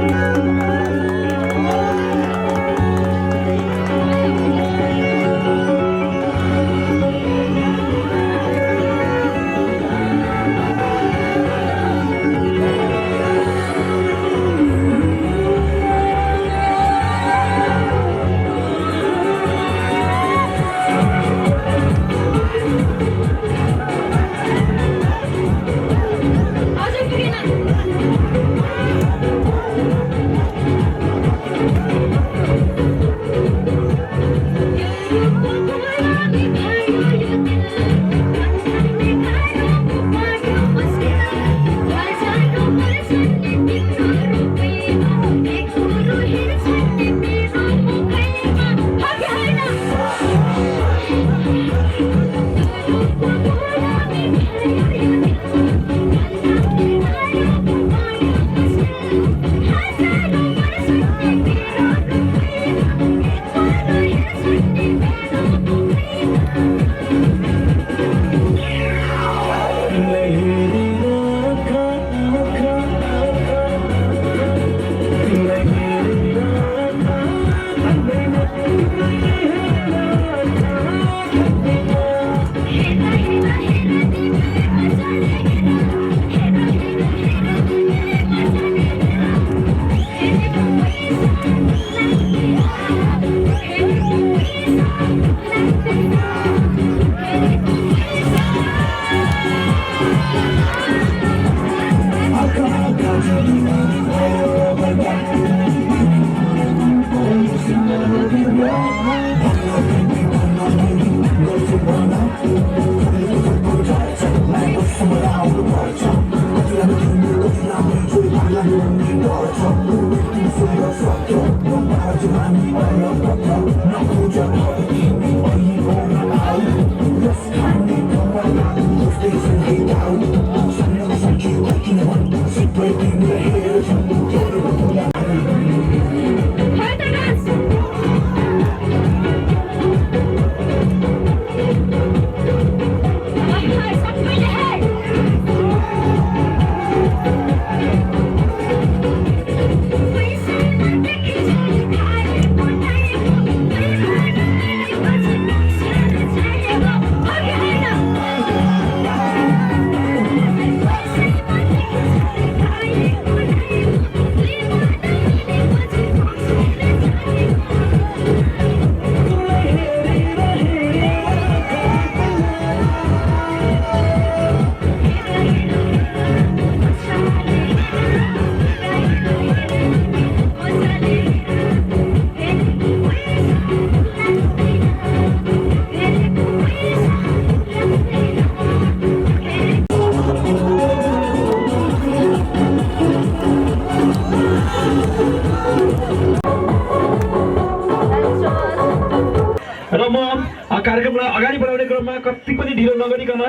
कार्यक्रमलाई अगाडि बढाउने क्रममा कति पनि ढिलो नगरिकन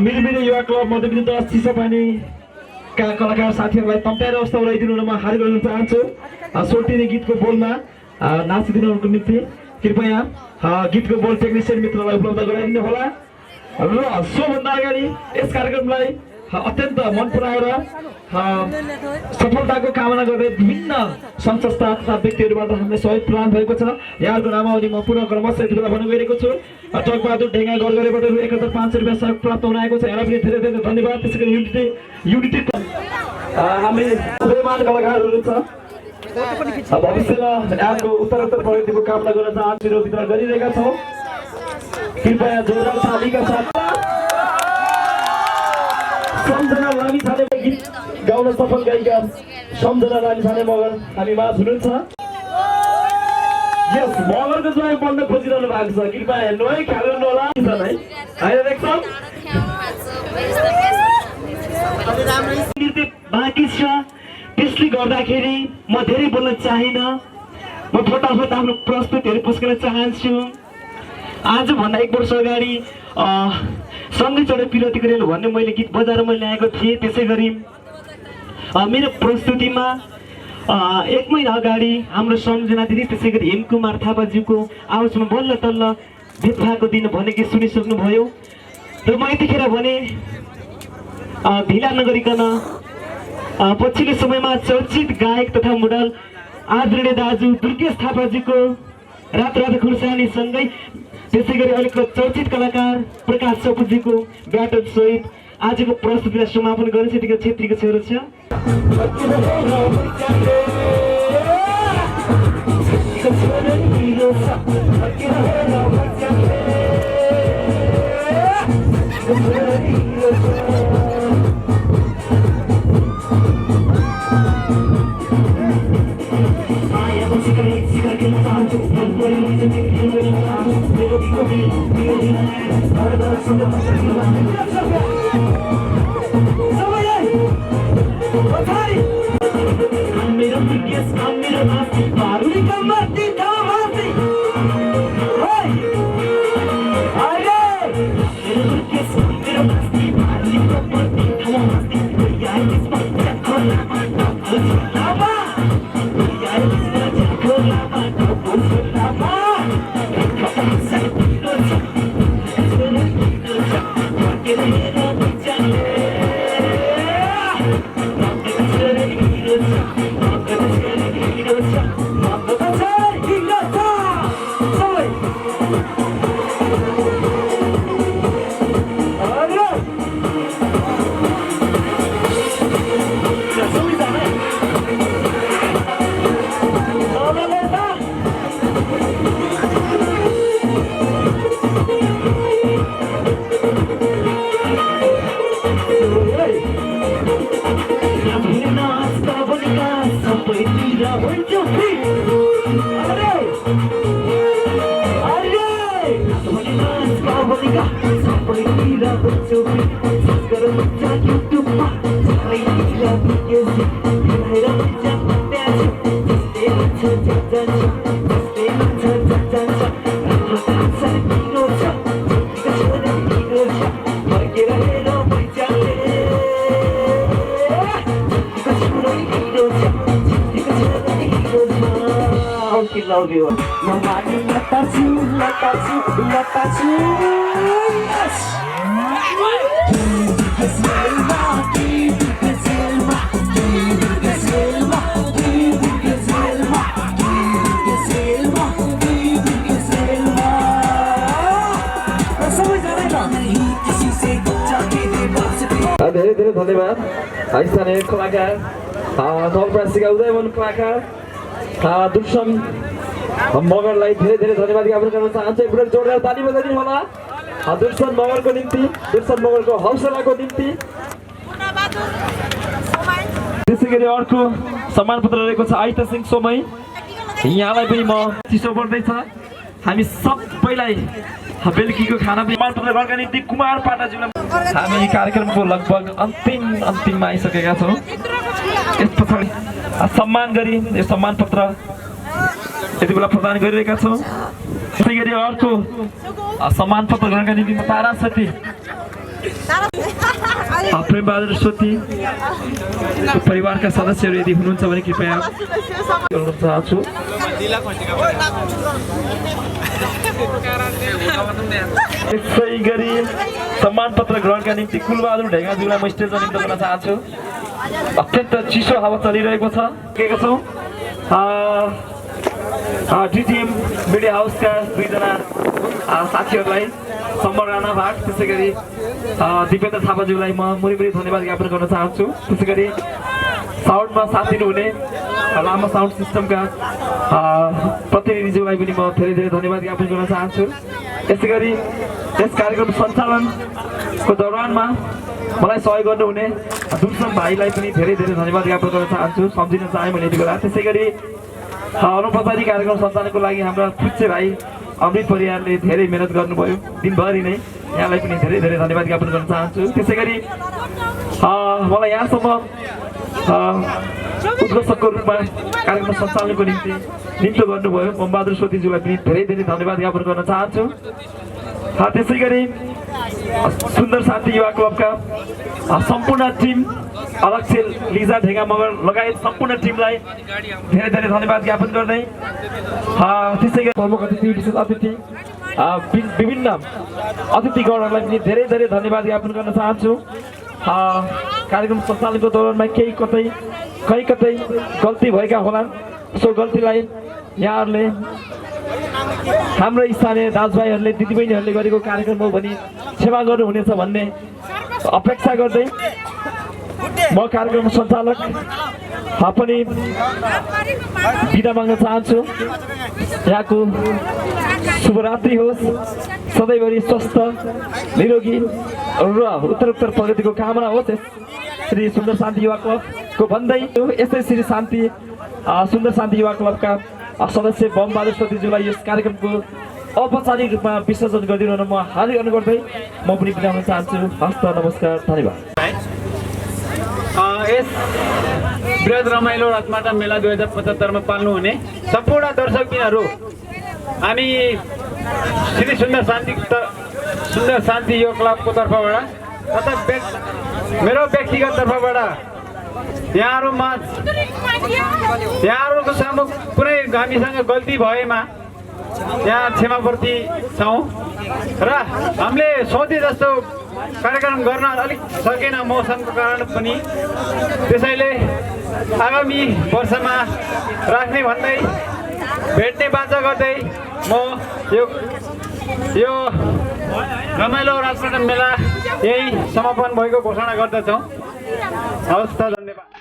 मिरमिरे युवा क्लब मध्यबिन्दु 10 चिसापानीका कलाकार साथीहरूलाई तम्प्याएर अवस्था उडाइदिनु म हार्दिक गर्न चाहन्छु। सोटिने गीतको बोलमा नाचिदिनुको निम्ति कृपया गीतको बोल टेक्निसियन मित्रलाई उपलब्ध गराइदिनु होला र सोभन्दा अगाडि यस कार्यक्रमलाई अत्यन्त मन पराएर सफलताको कामना गर्दै विभिन्न सङ्घ संस्था तथा व्यक्तिहरूबाट हामीलाई सहयोग प्रदान भएको छ। यहाँहरूको नामावली म पुनः क्रमशः यति बेला भन्न गइरहेको छु। टकबहादुर ढेङ्गा गरगरेबाट 1500 रुपियाँ सहयोग प्राप्त हुन आएको छ। यहाँलाई पनि धेरै धेरै धन्यवाद। त्यसै गरी युनिटी हामी उदयमान कलाकारहरू छ। भविष्यमा यहाँको उत्तरोत्तर प्रगतिको कामना गर्न चाहन्छु र वितरण गरिरहेका छौँ। कृपया जोरदार तालीका साथ सम्झना लामी छाने गीत गाउन सफल गायिका सम्झना लामी छाने मगर हामी माझ हुनुहुन्छ। यस मगरको जय बन्न खोजिरहनु भएको छ। कृपया हेर्नु है, ख्याल गर्नु होला है। आएर देख्छौँ बाँकी छ, त्यसले गर्दाखेरि म धेरै बोल्न चाहिन। म फटाफट आफ्नो प्रस्तुतिहरू पुस्कन चाहन्छु। आजभन्दा 1 वर्ष अगाडि सँगै चढे पिरतीको रेल भन्ने मैले गीत बजाएर मैले ल्याएको थिएँ। त्यसै गरी मेरो प्रस्तुतिमा एक महिना अगाडि हाम्रो सम्झना दिदी त्यसै गरी हेमकुमार थापाज्यूको आवाजमा बल्ल तल्ल भेदभावको दिन भनेको सुनिसक्नुभयो र म यतिखेर भने ढिला नगरिकन पछिल्लो समयमा चर्चित गायक तथा मोडल आदरणीय दाजु दुर्गेश थापाजीको रात रात खुर्सानीसँगै त्यसै गरी अहिलेको चर्चित कलाकार प्रकाश चौपुजीको ब्याटर सहित आजको प्रस्तुतिलाई समापन गरेर यतिको छेत्रीको छोरो छ धेरै धेरै धन्यवाद स्थानीय कलाकार नवलपरासीका उदयमान कलाकार दुर्सन मगरलाई धेरै धेरै धन्यवाद ज्ञापन गर्न चाहन्छु। एक पटक जोरदार ताली बजाइदिनु होला दुर्सन मगरको निम्ति, दुर्सन मगरको हौसलाको निम्ति। त्यसै गरी अर्को सम्मान पत्र रहेको छ आइता सिंह सोमई, यहाँलाई पनि म चिसो पर्दैछ। हामी सबैलाई बेलुकीको खाना सम्मान पत्र गर्नका निम्ति कुमार पाटाज्यूलाई हामी कार्यक्रमको लगभग अन्तिममा आइसकेका छौँ। यस पछाडि सम्मान गरी यो सम्मान पत्र यति बेला प्रदान गरिरहेका छौँ। त्यसै गरी अर्को सम्मान पत्र ग्रहणका निम्ति म तारा सती प्रेमबहादुर सोती परिवारका सदस्यहरू यदि हुनुहुन्छ भने कृपया गर्न चाहन्छु। त्यसै गरी सम्मान पत्र ग्रहणका निम्ति कुलबहादुर ढेगाज्यूलाई म स्टेजमा निम्त गर्न चाहन्छु। अत्यन्त चिसो हावा चलिरहेको छ। डिटिएम मिडिया हाउसका दुईजना साथीहरूलाई सम्बर राणा भाग, त्यसै गरी दिपेन्द्र थापाज्यूलाई म मुरी धन्यवाद ज्ञापन गर्न चाहन्छु। त्यसै गरी साउन्डमा साथ दिनुहुने लामा साउन्ड सिस्टमका प्रतिनिधिज्यूलाई पनि म धेरै धेरै धन्यवाद ज्ञापन गर्न चाहन्छु। यसै गरी यस कार्यक्रम सञ्चालनको दौरानमा मलाई सहयोग गर्नुहुने दुर्सन भाइलाई पनि धेरै धेरै धन्यवाद ज्ञापन गर्न चाहन्छु, सम्झिन चाहे भने यति बेला। त्यसै गरी अनुपचारिक कार्यक्रम सञ्चालनको लागि हाम्रा फुच्चे भाइ अमृत परियारले धेरै मेहनत गर्नुभयो दिनभरि नै, यहाँलाई पनि धेरै धेरै धन्यवाद ज्ञापन गर्न चाहन्छु। त्यसै गरी मलाई यहाँसम्म उद्घोषकको रूपमा कार्यक्रम सञ्चालनको निम्ति निम्तो गर्नुभयो बमबहादुर सोतीज्यूलाई पनि धेरै धेरै धन्यवाद ज्ञापन गर्न चाहन्छु। त्यसै गरी सुन्दर शान्ति युवा क्लबका सम्पूर्ण टिम अलक्षी लिजा ढेगा मगर लगायत सम्पूर्ण टिमलाई धेरै धेरै धन्यवाद ज्ञापन गर्दै त्यसै गरी प्रमुख अतिथि विशेष अतिथि विभिन्न अतिथिगणहरूलाई पनि धेरै धेरै धन्यवाद ज्ञापन गर्न चाहन्छु। कार्यक्रम सञ्चालनको दौरानमा कहीँ कतै गल्ती भएका होलान्, सो गल्तीलाई यहाँहरूले हाम्रो स्थानीय दाजुभाइहरूले दिदीबहिनीहरूले गरेको कार्यक्रम हो भने क्षमा गर्नुहुनेछ भन्ने अपेक्षा गर्दै म कार्यक्रम सञ्चालक पनि बिदा माग्न चाहन्छु। यहाँको शुभरात्रि होस्, सधैँभरि स्वस्थ निरोगी र उत्तरोत्तर प्रगतिको कामना होस् श्री सुन्दर शान्ति युवा क्लबको भन्दै यस्तै श्री सुन्दर शान्ति युवा क्लबका सदस्य बम बहादुर सतीज्यूलाई यस कार्यक्रमको औपचारिक रूपमा विसर्जन गरिदिनु म हार्दिक अनुरोध गर्दै म पनि बिदा हुन चाहन्छु। हस्त नमस्कार, धन्यवाद। यस बृहत रमाइलो रातमाटा मेला 2075 पाल्नु हुने सम्पूर्ण दर्शकबिनहरू हामी श्री सुन्दर शान्ति युवा क्लबको तर्फबाट तथा मेरो व्यक्तिगत तर्फबाट यहाँहरूको सामु कुनै हामीसँग गल्ती भएमा यहाँ क्षमापूर्ति छौँ र हामीले सोचे जस्तो कार्यक्रम गर्न अलिक सकेन मौसमको कारण पनि, त्यसैले आगामी वर्षमा राख्ने भन्दै भेट्ने बाचा गर्दै म यो रमाइलो राजमाटा मेला यही समापन भएको घोषणा गर्दछौँ। हवस् त, धन्यवाद।